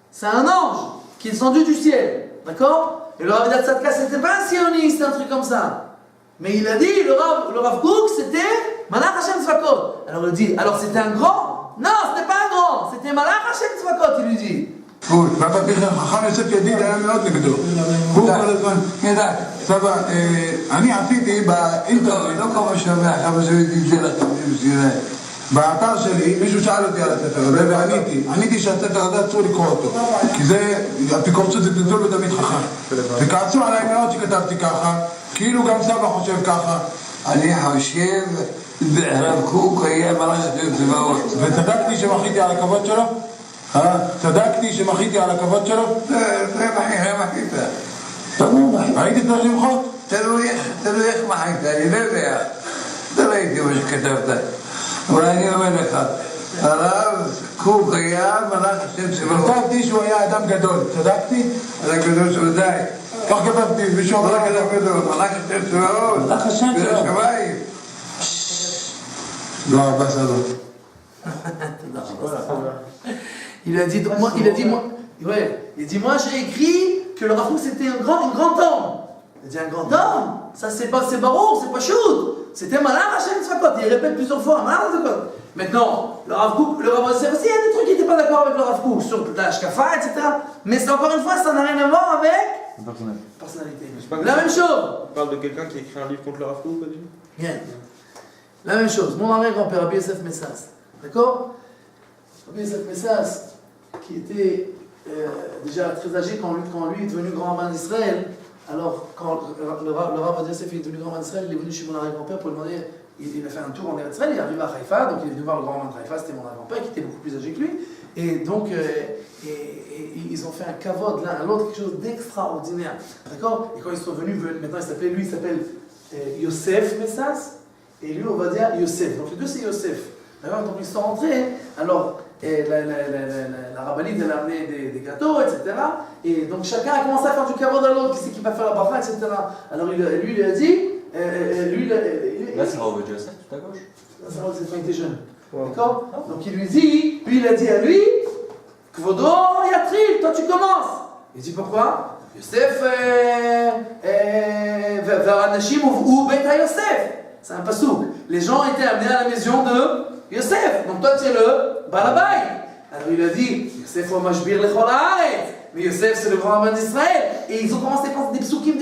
c'est un ange qui est descendu du ciel, d'accord? Et le Rav de Tzadka, c'était pas un sioniste, un truc comme ça. Mais il a dit, le Rav Kook, c'était Malach Hashem Tzvakot. Alors il dit, alors c'était un grand? Non, c'était pas un grand, c'était Malach Hashem Tzvakot, il lui dit. חכם יוסף ידיד היה מאוד נגדו. הוא כל הזמן, ידע, סבא, אני עשיתי באינטרנט, לא כל מה שאומר, כמה שידיד שלכם, באתר שלי, מישהו שאל אותי על הספר הזה, ועניתי שהספר הזה אסור לקרוא אותו, כי זה, אפיקורסות זה זלזול בתלמיד חכם. וכעסו עליי מאוד שכתבתי ככה, כאילו גם סבא חושב ככה. אני חושב, הרב קוק היה מלאך השם צבאות. וצדקתי שמחיתי על הכבוד שלו? צדקתי שמחיתי על הכבוד שלו? זה מחית. הייתי צריך למחות? תלוי איך מחית, אני לא יודע. לא ראיתי מה שכתבת. אבל אני אומר לך, הרב קוק היה מלאך השם צבאות. כתבתי שהוא היה אדם גדול, צדקתי? על הגדול שלו, די. כך כתבתי, בשום מלאך השם גדול, מלאך השם צבאות. מלאך השם צבאות. בשמיים. לא, הבא סלו. Il a dit, moi, j'ai écrit que le Rav Kook c'était un grand homme. Il dit un grand homme, ça c'est barour, c'est pas shoot. C'était malin Hachem Tzfakot, il répète plusieurs fois, malin Tzfakot. Maintenant, le Rav Kook, le Rav Yosef aussi, il y a des trucs qui n'étaient pas d'accord avec le Rav Kook, sur la Shkafa, etc. Mais c'est encore une fois, ça n'a rien à voir avec personnalité. La même chose. On parle de quelqu'un qui a écrit un livre contre le Rav Kook, pas du tout. Bien. La même chose. Mon arrière-grand-père, Rabbi Yosef Messas. D'accord? Rabbi Yosef Messas, qui était déjà très âgé quand lui est devenu grand rabbin d'Israël. Alors, quand le Rav Yosef est devenu grand rabbin d'Israël, il est venu chez mon arrière-grand-père pour lui demander. Il a fait un tour en Israël, il est arrivé à Haïfa, donc il est venu voir le grand rabbin de Haïfa, c'était mon arrière-grand-père qui était beaucoup plus âgé que lui. Et donc, ils ont fait un kavod l'un à l'autre, quelque chose d'extraordinaire. D'accord? Et quand ils sont venus, maintenant il s'appelle Yosef Messas, et lui on va dire Yosef. Donc les deux c'est Yosef. D'accord? Donc ils sont rentrés, alors la rabbinite elle a amené des gâteaux, etc. Et donc chacun a commencé à faire du kavod à l'autre, qui c'est qui va faire la bracha, etc. Alors lui il a dit, là c'est Rav Yosef tout à gauche. Là c'est Rav Yosef quand il était jeune. D'accord? Donc il lui dit, il a dit à lui, Kvodo Yatril, toi tu commences. Il dit pourquoi? Yosef Varanashim ou Beta Yosef. C'est un pasouk. Les gens étaient amenés à la maison de Yosef. Donc toi tu es le Balabay. Alors il a dit, Yosef wa Mashbir lechol haaretz. Mais Yosef c'est le grand rabbin d'Israël. Et ils ont commencé à penser des psukim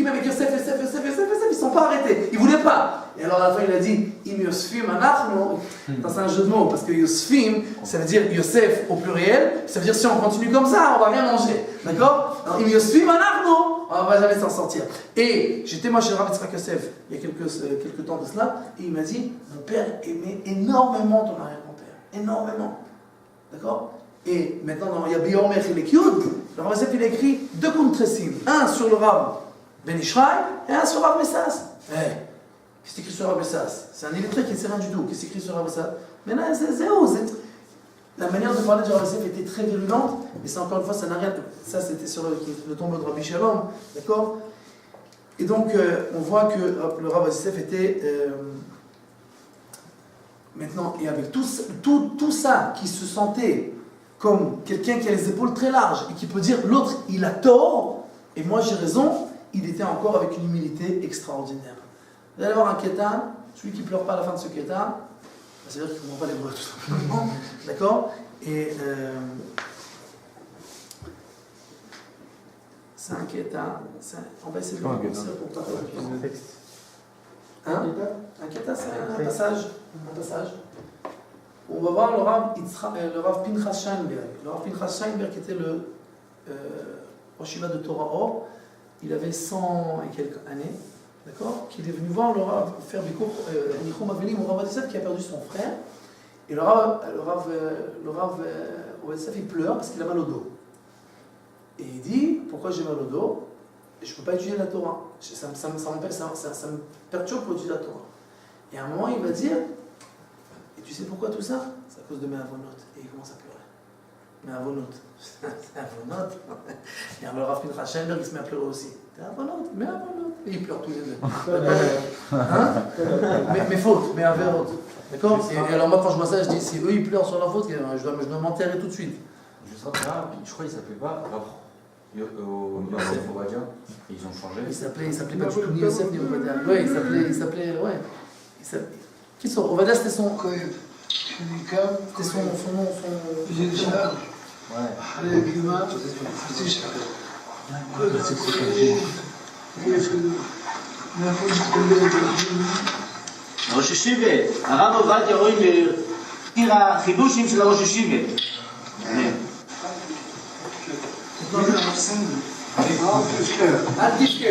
avec Yosef. Ils ne sont pas arrêtés. Ils ne voulaient pas. Et alors à la fin il a dit, Im Yosfim anachnu. C'est un jeu de mots parce que Yosfim, ça veut dire Yosef au pluriel. Ça veut dire si on continue comme ça, on va rien manger. D'accord? Alors Im Yosfim anachnu. On ne va jamais s'en sortir. Et j'étais moi chez le Rav Yitzhak Yosef il y a quelques temps de cela, et il m'a dit, mon père aimait énormément ton arrière-grand-père. Énormément. D'accord? Et maintenant, il y a Biyomer et Lekyud, le Rav Yosef il a écrit 2 Kuntresim. Un sur le Rav Ben Ishraï et un sur Rav Messas. Qu'est-ce qu'il écrit sur Rav Messas? C'est un illettré qui ne sait rien du tout. Qu'est-ce qu'il écrit sur Rav Messas? Mais là, la manière de parler de Rav Yosef était très virulente, et ça encore une fois, ça n'a rien. Ça c'était sur le tombeau de Rabbi Shalom, d'accord? Et donc on voit que le Rav Yosef était maintenant, et avec tout ça, qui se sentait comme quelqu'un qui a les épaules très larges et qui peut dire l'autre il a tort et moi j'ai raison, il était encore avec une humilité extraordinaire. Vous allez voir un kétan, celui qui ne pleure pas à la fin de ce kétan, c'est-à-dire qu'il ne comprend pas l'hébreu tout simplement, d'accord? Et c'est un kétan, on va essayer de le commencer pour partager. Hein? Un kétan, c'est un passage. On va voir le Rav Pinchas Scheinberg. Le Rav Pinchas Scheinberg était le Rosh Yeshiva de Torah Or. Il avait 100 et quelques années, d'accord? Qu'il est venu voir le Rav faire des cours Nichum Avelim au Rav Yosef qui a perdu son frère. Et le Rav Yosef il pleure parce qu'il a mal au dos. Et il dit, pourquoi j'ai mal au dos? Et je ne peux pas étudier la Torah. Ça me perturbe pour étudier la Torah. Et à un moment, il va dire, et tu sais pourquoi tout ça? C'est à cause de mes avonotes. Et il commence à pleurer. Mes avonotes. C'est avonotes. Et alors, Rav Pinchas Scheinberg, il se met à pleurer aussi. T'es avonotes, mes avonotes. Et ils pleurent tous les deux. Hein? Mes fautes, mes avérotes. D'accord? Et alors, moi, quand je vois ça, je dis, si eux, ils pleurent sur leur faute, je dois m'enterrer tout de suite. Je crois qu'il s'appelait pas Rav Yosef Ovadia. Ils ont changé. Il s'appelait pas du tout ni Yosef ni Ovadia. Ouais, il s'appelait. Qui sont Ovadia, c'était son. C'était son nom. ראש ישיבה, הרב עובדיה רואים בשיר החידושים של הראש ישיבה. אל תבכה,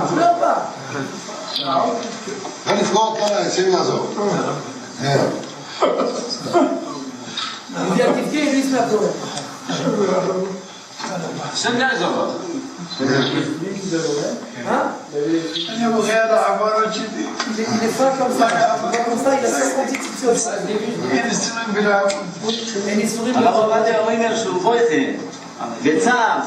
pleure pas. אני אפגור כאן, יצאים לעזור. Il dit à tibke, lui il se met à pleurer. שם לעזור. אני בוכה על העברות שלי. Il est fin comme ça, il a 70 petites. אין סתירים בלעם. אין איסורים הרב עובדיה רואים שהוא בויכה. בצער.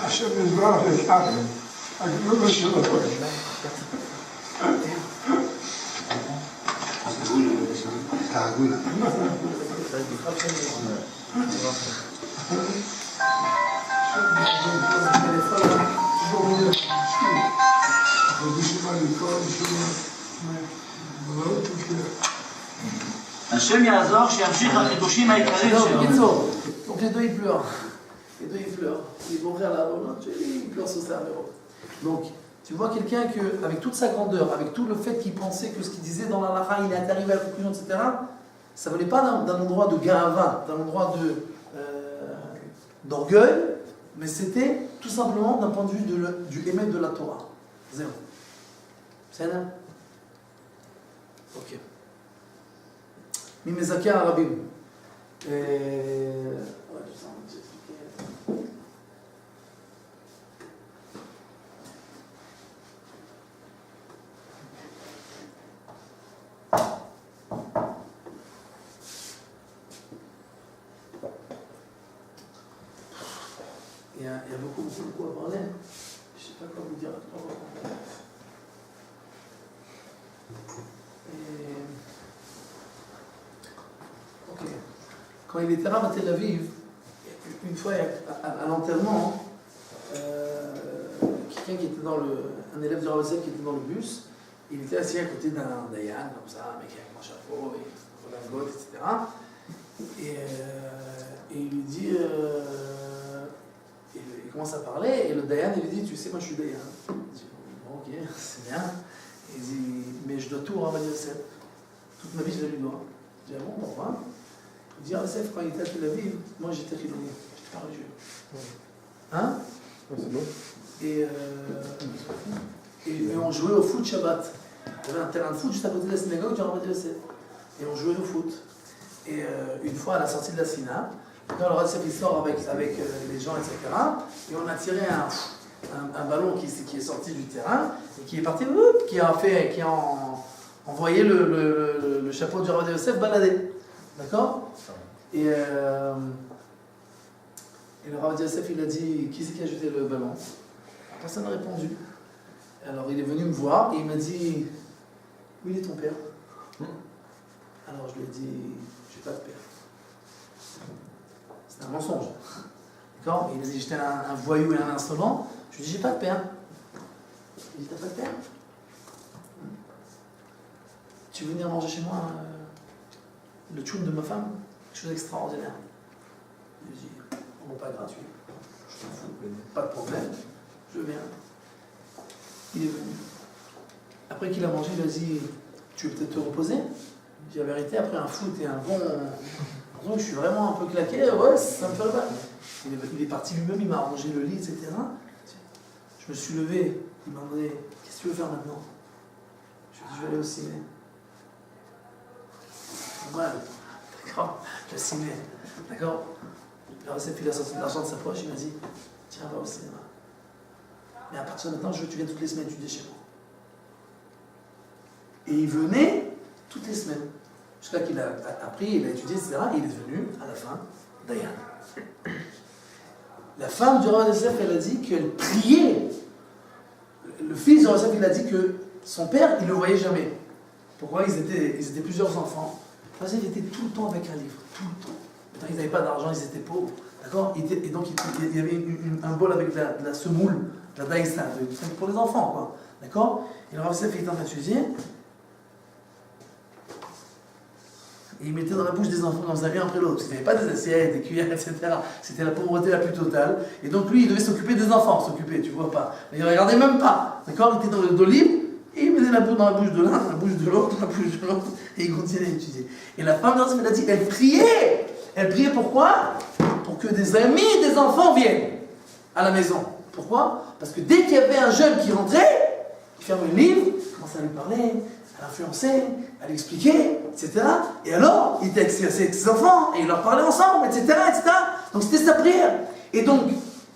השם יזרח לשחר. הגדול שלו. Oui. השם יעזור שימשיך החידושים העיקריים שלו. בקיצור, donc les deux ils pleurent. Les deux ils pleurent. Ils vont faire la ils pleurent sur sa mère. Donc, tu vois quelqu'un que, avec toute sa grandeur, avec tout le fait qu'il pensait que ce qu'il disait dans la Lara, il est arrivé à la conclusion, etc., ça ne venait pas d'un endroit de gava, d'un endroit d'orgueil, mais c'était tout simplement d'un point de vue du émet de la Torah. Zéro. C'est un? Ok. ממזכה הרבים. Il y a beaucoup à parler. Je ne sais pas quoi vous dire. Ok. Quand il était à Tel Aviv, une fois à l'enterrement, quelqu'un qui était un élève de Rav Yosef qui était dans le bus, il était assis à côté d'un dayan, comme ça, un mec avec un chapeau, et un redingote, etc. Et il lui dit, il commence à parler, et le dayan, il lui dit, tu sais, moi je suis dayan. Il dit, bon, ok, c'est bien. Il dit, mais je dois tout au Rav Yosef. Toute ma vie, je lui dois. Il dit, ah bon, pourquoi? Il dit, Rav Yosef, quand il était à Tel Aviv, moi j'étais chilonien, j'étais pas religieux. Hein? C'est bon. Et on jouait au foot Shabbat. Il y avait un terrain de foot juste à côté de la synagogue du Rav Yosef. Et on jouait au foot. Et une fois, à la sortie de la Sina, quand le Rav Yosef il sort avec les gens, etc., et on a tiré un ballon qui est sorti du terrain, et qui est parti, qui a envoyé le chapeau du Rav Yosef balader. D'accord? Et le Rav Yosef, il a dit, qui c'est qui a jeté le ballon? Personne n'a répondu. Alors il est venu me voir et il m'a dit, où il est ton père? Alors je lui ai dit, j'ai pas de père. C'est un mensonge. D'accord? Il a dit, j'étais un voyou et un insolent. Je lui ai dit, j'ai pas de père. Il dit, t'as pas de père? Tu veux venir manger chez moi le tchoum de ma femme? Quelque chose d'extraordinaire. Je lui ai dit, on n'est pas gratuit. Je t'en fous, pas de problème. Je viens. Il est venu. Après qu'il a mangé, il a dit, tu veux peut-être te reposer? J'ai dit la vérité, après un foot et un bon... Donc je suis vraiment un peu claqué, ouais, ça me fait le mal. Il est parti lui-même, il m'a arrangé le lit, etc. Je me suis levé, il m'a demandé, qu'est-ce que tu veux faire maintenant? Je lui ai dit, je vais aller au ciné. Mal, d'accord? Le ciné, d'accord? Le Rav Yosef, il a sorti de l'argent de sa poche, il m'a dit, tiens, va au cinéma. Mais à partir de maintenant, je veux que tu viennes toutes les semaines étudier chez moi. Et il venait toutes les semaines. Jusqu'à qu'il a appris, il a étudié, etc. Et il est devenu, à la fin, dayan. La femme du Rav Yosef, elle a dit qu'elle priait. Le fils du Rav Yosef, il a dit que son père, il ne le voyait jamais. Pourquoi? Ils étaient plusieurs enfants. Parce qu'il était tout le temps avec un livre, tout le temps. Ils n'avaient pas d'argent, ils étaient pauvres. D'accord? Et donc, il y avait un bol avec de la semoule, de la daïsa, pour les enfants, quoi. D'accord? Et le Rav Yosef était en train d'étudier. Et il mettait dans la bouche des enfants comme ça, l'un après l'autre. Il n'y avait pas des assiettes, des cuillères, etc. C'était la pauvreté la plus totale. Et donc lui, il devait s'occuper des enfants, tu vois pas. Mais il ne regardait même pas. D'accord? Il était dans le dos libre, et il mettait la bouche dans la bouche de l'un, dans la bouche de l'autre, dans la bouche de l'autre, et il continuait à étudier. Et la femme d'Arsène, elle a dit, elle priait. Elle priait pourquoi? Pour que des amis des enfants viennent à la maison. Pourquoi? Parce que dès qu'il y avait un jeune qui rentrait, il fermait le livre, il commençait à lui parler, à l'influencer, à lui expliquer, etc. Et alors, il était avec ses enfants, et il leur parlait ensemble, etc., etc. Donc c'était sa prière. Et donc,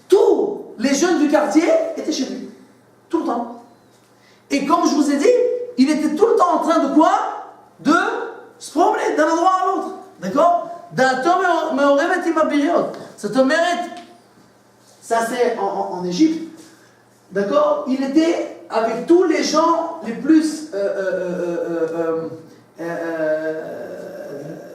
tous les jeunes du quartier étaient chez lui. Tout le temps. Et comme je vous ai dit, il était tout le temps en train de quoi? De se promener d'un endroit à l'autre. D'accord? Ça te mérite. Ça c'est en Égypte. D'accord? Il était avec tous les gens les plus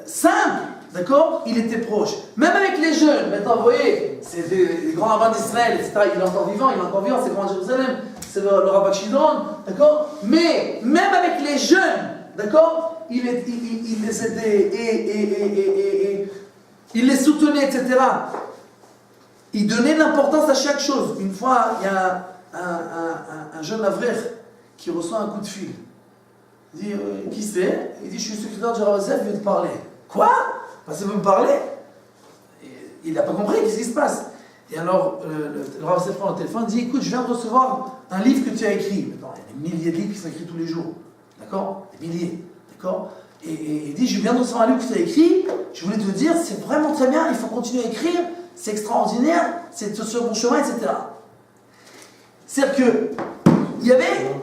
simple, d'accord, il était proche. Même avec les jeunes, maintenant vous voyez, c'est les grands rabbins d'Israël, etc. Il est encore vivant, c'est le grand Jérusalem, c'est le rabbin Chidron, d'accord. Mais même avec les jeunes, d'accord, il les aidait et il les soutenait, etc. Il donnait de l'importance à chaque chose. Une fois, il y a un jeune avrer qui reçoit un coup de fil. Il dit, qui c'est? Il dit, je suis secrétaire du Rav Yosef, je vais te parler. Quoi? Parce qu'il veut me parler? Il n'a pas compris, qu'est-ce qui se passe? Et alors, le Rav Yosef prend le téléphone, il dit, écoute, je viens de recevoir un livre que tu as écrit. Maintenant, il y a des milliers de livres qui sont écrits tous les jours. D'accord? Des milliers. D'accord? Et il dit, je viens de recevoir un livre que tu as écrit, je voulais te dire, c'est vraiment très bien, il faut continuer à écrire, c'est extraordinaire, c'est sur mon chemin, etc. C'est-à-dire que, il y avait...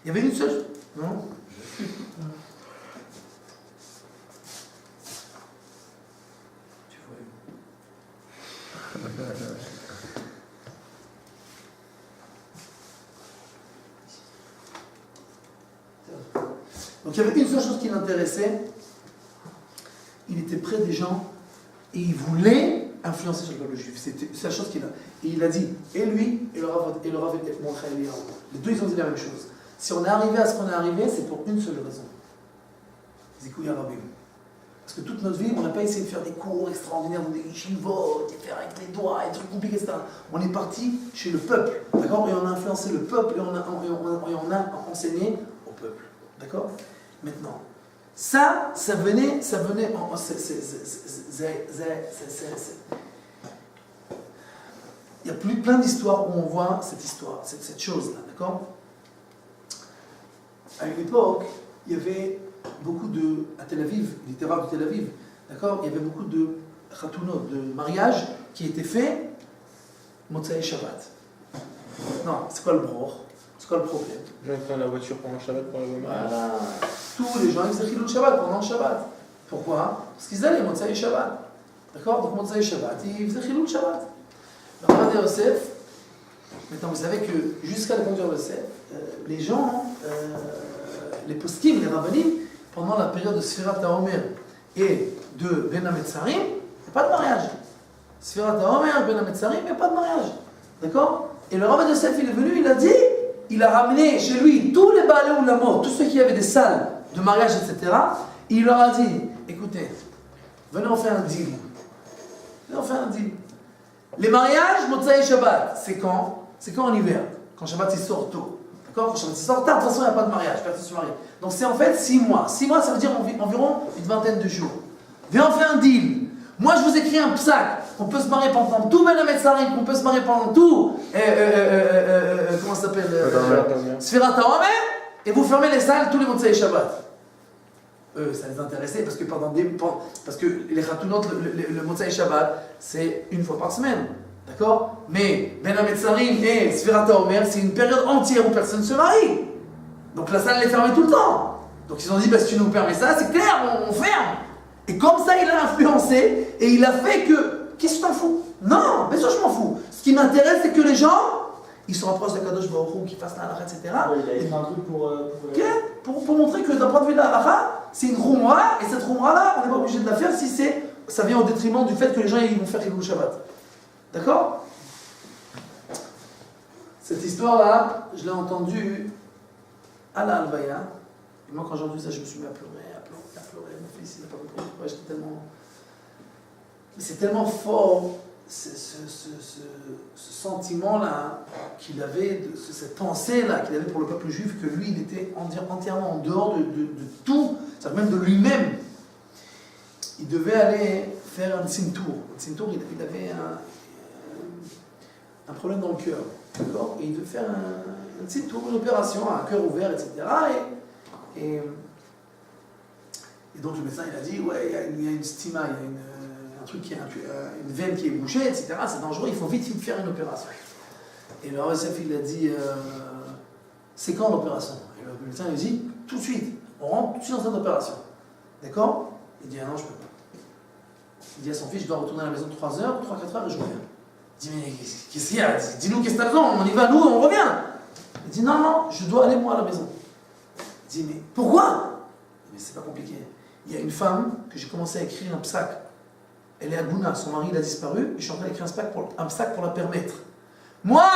Il y avait une seule... Non? Donc il y avait une seule chose qui l'intéressait, il était près des gens et il voulait influencer sur le peuple juif. C'était la chose qu'il a. Et il a dit, et lui, et le Rav Mordechai Eliyahu, les deux ils ont dit la même chose. Si on est arrivé à ce qu'on est arrivé, c'est pour une seule raison. Zikouya Rabim. Parce que toute notre vie, on n'a pas essayé de faire des cours extraordinaires, des yeshivot, de faire avec les doigts, des trucs compliqués, etc. On est parti chez le peuple, d'accord? Et on a influencé le peuple et on a enseigné au peuple, d'accord? Maintenant, ça venait, il y a plein d'histoires où on voit cette histoire, cette chose-là, d'accord? À une époque, il y avait beaucoup à Tel Aviv, littéraire de Tel Aviv, d'accord? Il y avait beaucoup de khatounot, de mariages qui étaient faits Motsai Shabbat. Non, c'est quoi le bror? C'est quoi le problème? Les gens prennent la voiture pendant le Shabbat pour aller au mariage. Voilà. Tous les gens ils faisaient Chilul Shabbat pendant le Shabbat. Pourquoi? Parce qu'ils allaient Motsai Shabbat. D'accord? Donc Motsai Shabbat, ils faisaient Chilul Shabbat. Le Rav Yosef, maintenant vous savez que jusqu'à l'époque de Yosef, les gens, les poskim, les rabbanim, pendant la période de Sfirat HaOmer et de Ben HaMetzarim, il n'y a pas de mariage. Sfirat HaOmer, Ben HaMetzarim, il n'y a pas de mariage. D'accord? Et le Rav Yosef, il est venu, il a ramené chez lui tous les Baalei Ulamot, tous ceux qui avaient des salles de mariage, etc. Et il leur a dit, écoutez, venez on fait un deal. Venez on fait un deal. Les mariages, Motsai Shabbat, c'est quand? C'est quand en hiver? Quand Shabbat il sort tôt. D'accord? Quand Shabbat il sort tard, de toute façon il n'y a pas de mariage, personne ne se marie. Donc c'est en fait 6 mois. 6 mois, ça veut dire environ une vingtaine de jours. Viens on fait un deal. Moi je vous écris un psaque, qu'on peut se marier pendant tout Ben HaMetzarim, qu'on peut se marier pendant tout, comment ça s'appelle? Sfirat HaOmer, et vous fermez les salles tous les Motsai Shabbat. Eux, ça les intéressait parce que les khatounot, le Motsai Shabbat, c'est une fois par semaine. D'accord? Mais Ben HaMetzarim et Sfirat HaOmer, c'est une période entière où personne ne se marie. Donc la salle elle est fermée tout le temps. Donc ils ont dit, bah, si tu nous permets ça, c'est clair, on ferme. Et comme ça, il a influencé et il a fait que, qu'est-ce que je t'en fous? Non, bien sûr je m'en fous. Ce qui m'intéresse, c'est que les gens, ils se rapprochent de Kadosh Baruch Hu, qu'ils fassent la halakha, etc. Il a écrit un truc pour montrer que d'un point de vue de la halakha, c'est une khumra, et cette khumra-là, on n'est pas obligé de la faire si ça vient au détriment du fait que les gens ils vont faire Chilul Shabbat. D'accord? Cette histoire-là, je l'ai entendue à la Halvaya. Et moi, quand j'ai entendu ça, je me suis mis à pleurer. Mon fils, il n'a pas compris pourquoi j'étais tellement... Mais c'est tellement fort, ce sentiment-là qu'il avait, cette pensée-là qu'il avait pour le peuple juif, que lui, il était entièrement en dehors de tout, c'est-à-dire même de lui-même. Il devait aller faire un tzintour. Un tzintour, il avait un problème dans le cœur. D'accord? Et il devait faire un tzintour, une opération, un cœur ouvert, etc. Et donc le médecin, il a dit, ouais, il y a une stima, il y a un truc une veine qui est bouchée, etc. C'est dangereux, il faut vite faire une opération. Et le RSF, il a dit, c'est quand l'opération? Et le médecin, il a dit, tout de suite, on rentre tout de suite dans cette opération. D'accord? Il dit, ah non, je peux pas. Il dit à son fils, je dois retourner à la maison 3 heures, 3-4 heures et je reviens. Il dit, mais qu'est-ce qu'il y a? Dis-nous qu'est-ce que t'as besoin, on y va, nous, on revient. Il dit non, je dois aller moi à la maison. Il dit mais pourquoi? Mais c'est pas compliqué. Il y a une femme que j'ai commencé à écrire un psaque. Elle est à Gouna, son mari il a disparu, et je suis en train d'écrire un psaque pour la permettre. Moi,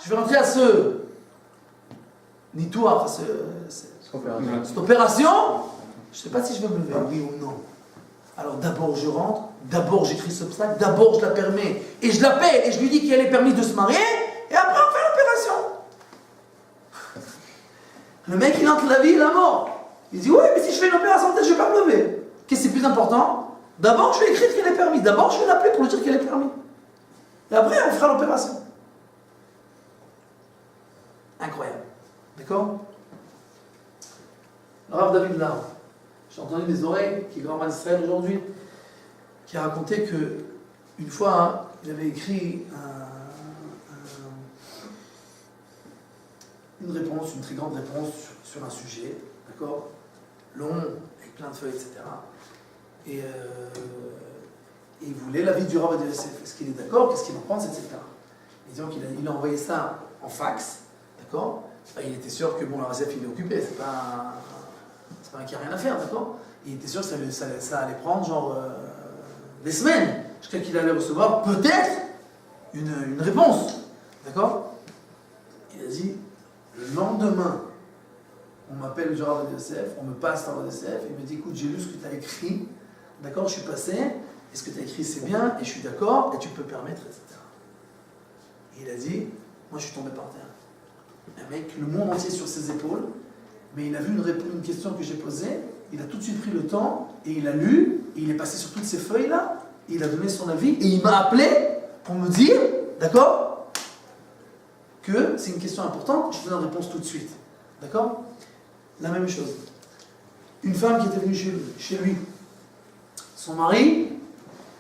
je vais rentrer à ce nitoire, cette opération. Je ne sais pas si je vais me lever, oui ou non. Alors d'abord je rentre, d'abord j'écris ce psaque, d'abord je la permets, et je l'appelle, et je lui dis qu'elle est permise de se marier, et après on fait l'opération. Le mec il entre la vie et la mort. Il dit ouais, mais si je fais une opération, peut-être je ne vais pas me lever. Qu'est-ce qui est plus important? D'abord je vais écrire qu'elle est permise, d'abord je vais l'appeler pour lui dire qu'elle est permise. Et après on fera l'opération. Incroyable. D'accord? Le Rav David Lau, j'ai entendu des oreilles, qui est grand Israël aujourd'hui, qui a raconté que une fois, il avait écrit une réponse, une très grande réponse sur un sujet, d'accord? Long, avec plein de feuilles, etc. Et il voulait l'avis du Rav de Yosef. Est-ce qu'il est d'accord? Qu'est-ce qu'il en pense, etc. Et donc il a envoyé ça en fax, d'accord? Il était sûr que bon, le Rav il est occupé, c'est pas un qui n'a rien à faire, d'accord? Il était sûr que ça allait prendre genre des semaines jusqu'à qu'il allait recevoir peut-être une réponse, d'accord? Il a dit, le lendemain, on m'appelle le Rav de Yosef, on me passe le Rav de Yosef, il me dit, écoute, j'ai lu ce que tu as écrit, d'accord, je suis passé, et ce que tu as écrit c'est bien, et je suis d'accord, et tu peux permettre, etc. Et il a dit, moi je suis tombé par terre. Un mec, le monde entier sur ses épaules, mais il a vu une question que j'ai posée, il a tout de suite pris le temps, et il a lu, et il est passé sur toutes ces feuilles-là, et il a donné son avis, et il m'a appelé pour me dire, d'accord, que c'est une question importante, je te donne la réponse tout de suite. D'accord? La même chose. Une femme qui était venue chez lui, son mari,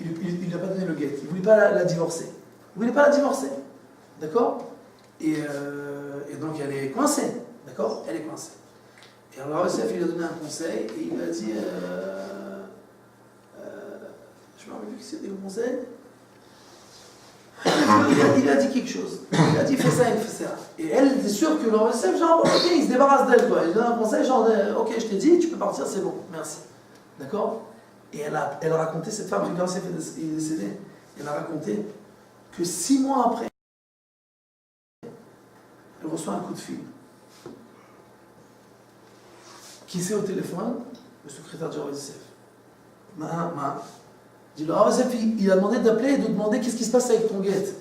il ne lui a pas donné le guet, il ne voulait pas la divorcer. Il ne voulait pas la divorcer. D'accord? Et donc elle est coincée. D'accord? Elle est coincée. Et alors Yosef, il a donné un conseil et il a dit je me rappelle plus que c'était le conseil. Il a dit quelque chose. Il a dit fais ça, il fait ça. Et elle était sûre que le Yosef, genre, ok, il se débarrasse d'elle, quoi. Il donne un conseil, genre, ok, je t'ai dit, tu peux partir, c'est bon, merci. D'accord? Et elle a raconté, cette femme, quand Yosef est décédé, elle a raconté que 6 mois après, elle reçoit un coup de fil. Qui c'est au téléphone? Le secrétaire du Yosef. Dit le Yosef, il a demandé d'appeler et de demander qu'est-ce qui se passe avec ton guet.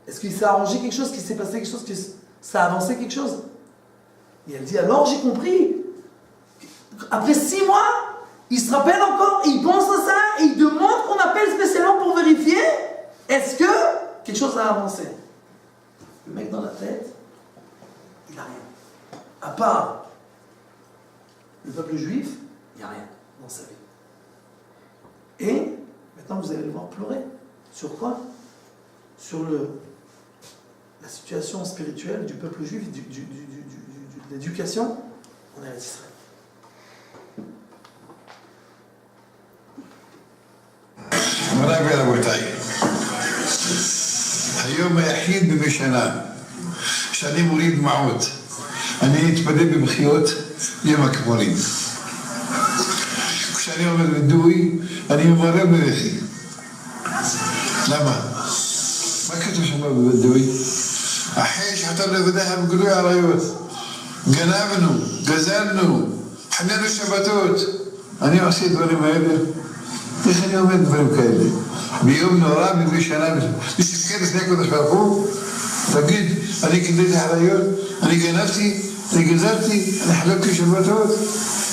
Est-ce qu'il s'est arrangé quelque chose, qu'il s'est passé quelque chose, que ça a avancé quelque chose? Et elle dit alors j'ai compris. Après 6 mois, il se rappelle encore, il pense à ça, et il demande qu'on appelle spécialement pour vérifier est-ce que quelque chose a avancé. Le mec dans la tête, il n'a rien. À part le peuple juif, il n'y a rien dans sa vie. Et maintenant vous allez le voir pleurer. Sur quoi? Sur la situation spirituelle du peuple juif, de l'éducation en Eretz Israël. מוריי ורבותיי, היום היחיד במשנה שאני מוריד דמעות, אני אתפדה במחיות יום הכיפורים. כשאני עומד בדוי, אני ממרר בבכי. למה? מה כתוב שם בדוי? אחרי שחטאנו בדהב גלוי עריות, גנבנו, גזלנו, חנינו שבתות, אני עושה דברים האלה. איך אני עומד דברים כאלה? ביום נורא מביא שנה, נסתכל לפני הקדוש ברוך הוא, תגיד, אני גיליתי עריות, אני גנבתי, אני גזלתי, אני חלקתי שבתות,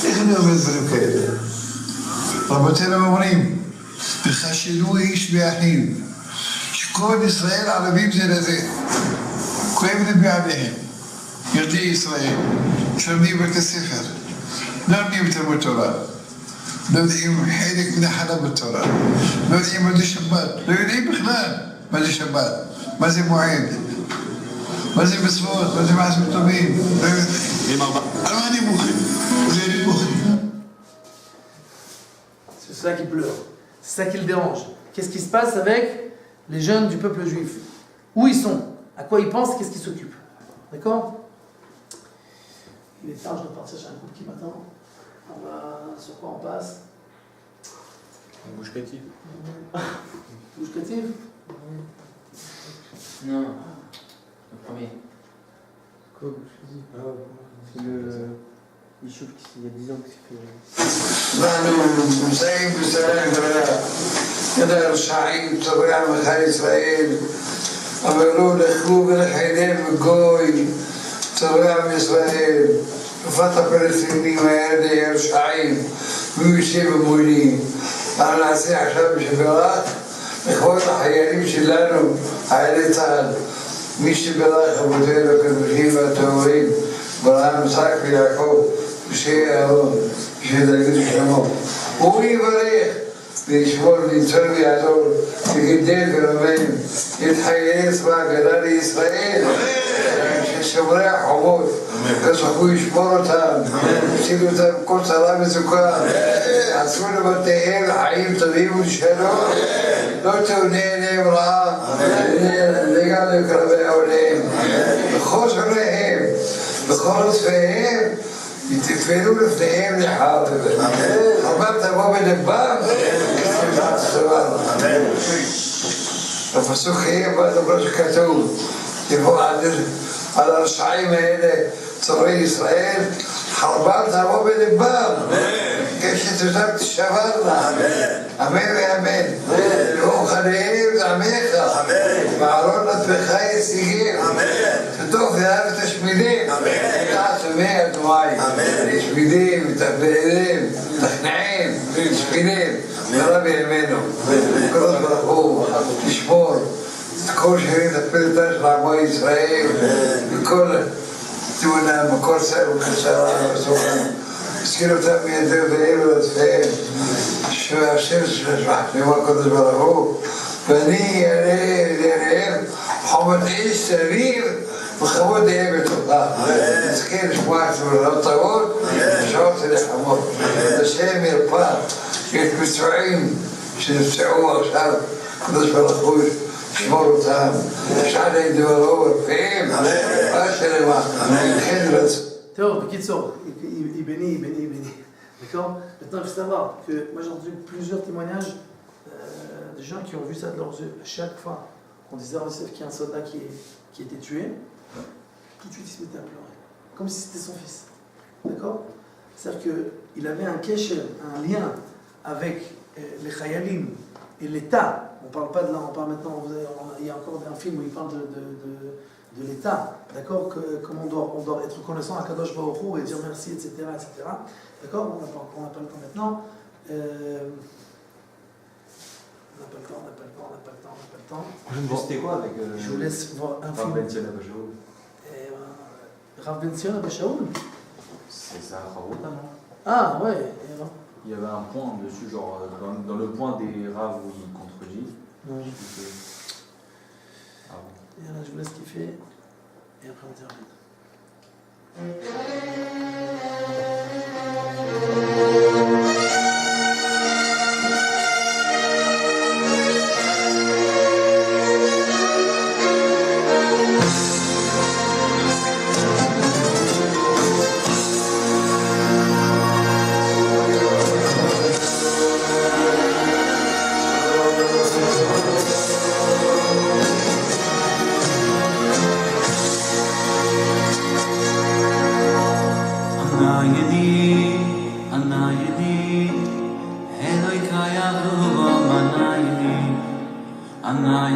איך אני עומד דברים כאלה? רבותינו אומרים, וחשדו איש באחיו, שכל ישראל ערבים זה לזה, כואב ליבי עליהם, ילדי ישראל, שלומדים בבית הספר, לא לומדים תלמוד תורה. לא יודעים חלק מן החלב בתורה, לא יודעים מה זה שבת, לא יודעים בכלל מה זה שבת, מה זה מועד, מה זה מצוות, מה זה מעשים טובים, לא יודעים. על מה אני בוכה? זה אני בוכה. C'est ça qui pleure, c'est ça qui le dérange. Qu'est-ce qui se passe avec les jeunes du peuple juif? Où ils sont? À quoi ils pensent? Qu'est-ce qui s'occupe? D'accord? Il est tard, je dois partir chez un couple qui m'attend. Sur quoi on passe? Bouche cative. Bouche cative? Non, le premier. Quoi, bouche cative? C'est le. Il chauffe il y a 10 ans que c'est fait. نحن نسعيد بسلام كذا الشعيب تبع مخا إسرائيل أمرون أخوه بالحيدين بالجوي تبع إسرائيل فتح فلسطيني ويرد الشعيب ويشيب مولي أنا عسي عشان شبراء إخوان الحيالين شلانو عائلتها مش بلاخ أبوتيرو كالمشيبة تورين برهان مساك في يعقوب بشيء شديد شمو ويبريخ بيشمر ليتربي عدول يقدر كرمين يتحيي اسمع قدر إسرائيل شمرة حمود كسبوا يشمروا تام يصيروا تام كل سلام سكان عسول بتهيل حيم طبيب وشلو لو تونين مرا اللي قالوا كرمين أولين بخوش عليهم بخلص فيهم يتفيدوا لفتهم لحاضر حبابت أبواب النبام الفسوق هي بعد برج كتوب يبقوا على الشعيم هنا صغير إسرائيل حربات أبواب النبام كيف تزرت الشفرنا أمين أمين يوم خليل عميقة معروضة بخير سيجيب تدوخ في هذا تشميدين تعتمية دمائي تشميدين متقبلين تخنعين تشميدين ربي يمينه كرد برخوه تشمور كل شيء تفيد تشرع مع إسرائيل بكل تونا مكور سير وكسران وسوكان سكيلو تامي يدير دائما وتفهم شو شرح في وقت برخوه بني عليه حمد عيش سرير وخبود هيبته مسكين شوات من الطاووس شوات الحمود الشامي البار يتمسعين شنفتعوه شاب كدش بالخوش شمروا تام شعر يدوروا فهم أشري ما خدرت Théo, Bekitso, il bénit. D'accord? Maintenant, il faut savoir que moi j'ai entendu plusieurs témoignages de gens qui ont vu ça de leurs yeux. Chaque fois qu'on disait à Yosef qu'il y a un soldat qui était tué, tout de suite il se mettait à pleurer. Comme si c'était son fils. D'accord? C'est-à-dire qu'il avait un kesher, un lien avec les Chayalim et l'État. On ne parle pas de là, on parle maintenant, il y a encore un film où il parle de l'État, d'accord, comment on doit être reconnaissant à Kadosh Baruch Hu et dire merci, etc. D'accord, on n'a pas le temps maintenant. On n'a pas le temps. C'était quoi avec. Je vous laisse voir un film. Rav Ben Zion Abba Shaul. Rav Ben Zion Abba Shaul. C'est ça, Ravota, non? Ah ouais. Et alors il y avait un point dessus, genre dans le point des Rav où il contredit. Non. Ah bon. Et là, je vous laisse kiffer. Et après, on termine. I'm not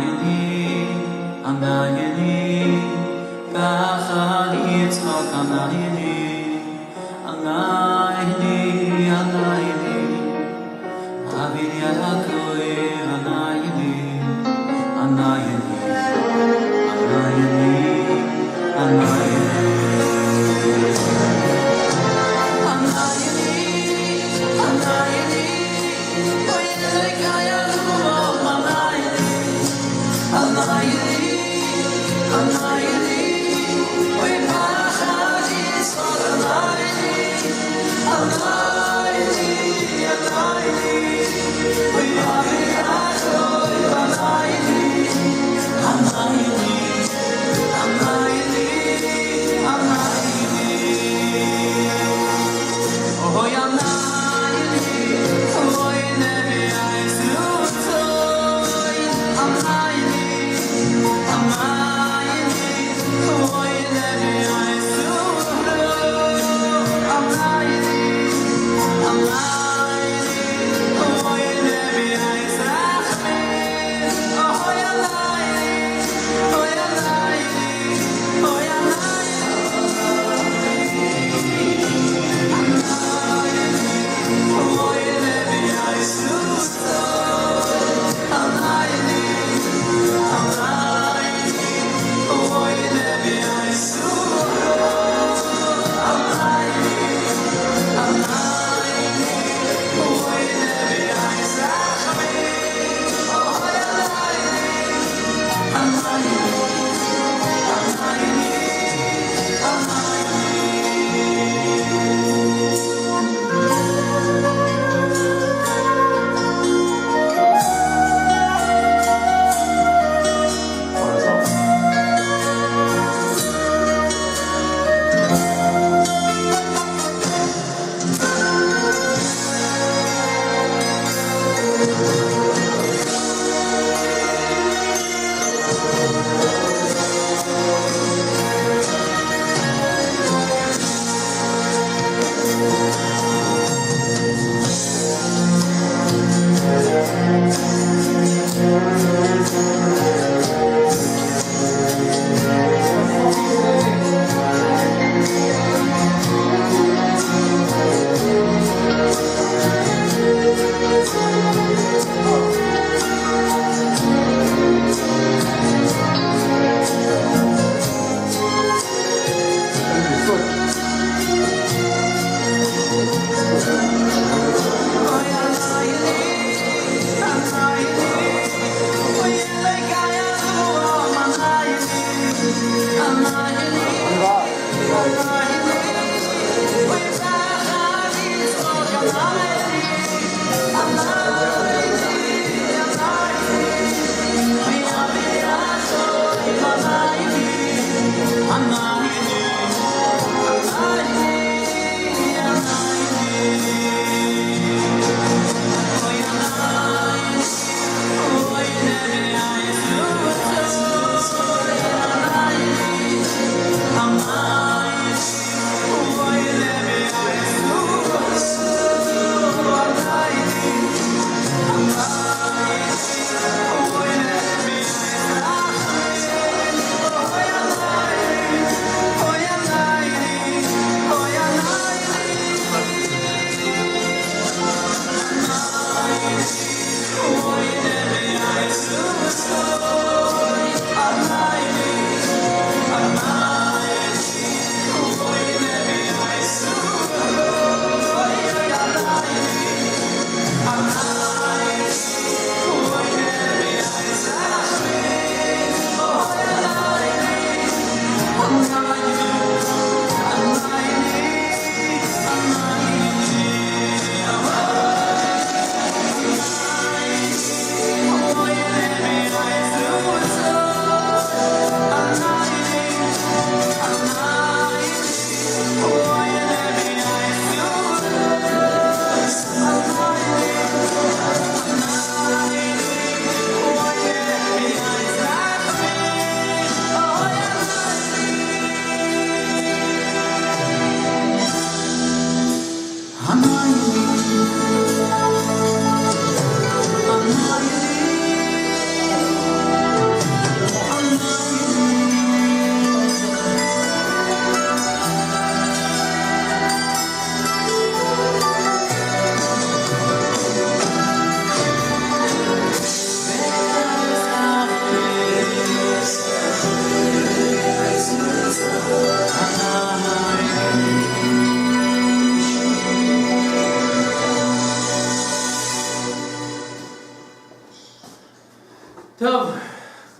טוב,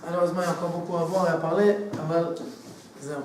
malheureusement il y a encore beaucoup à voir et à parler, אבל זהו.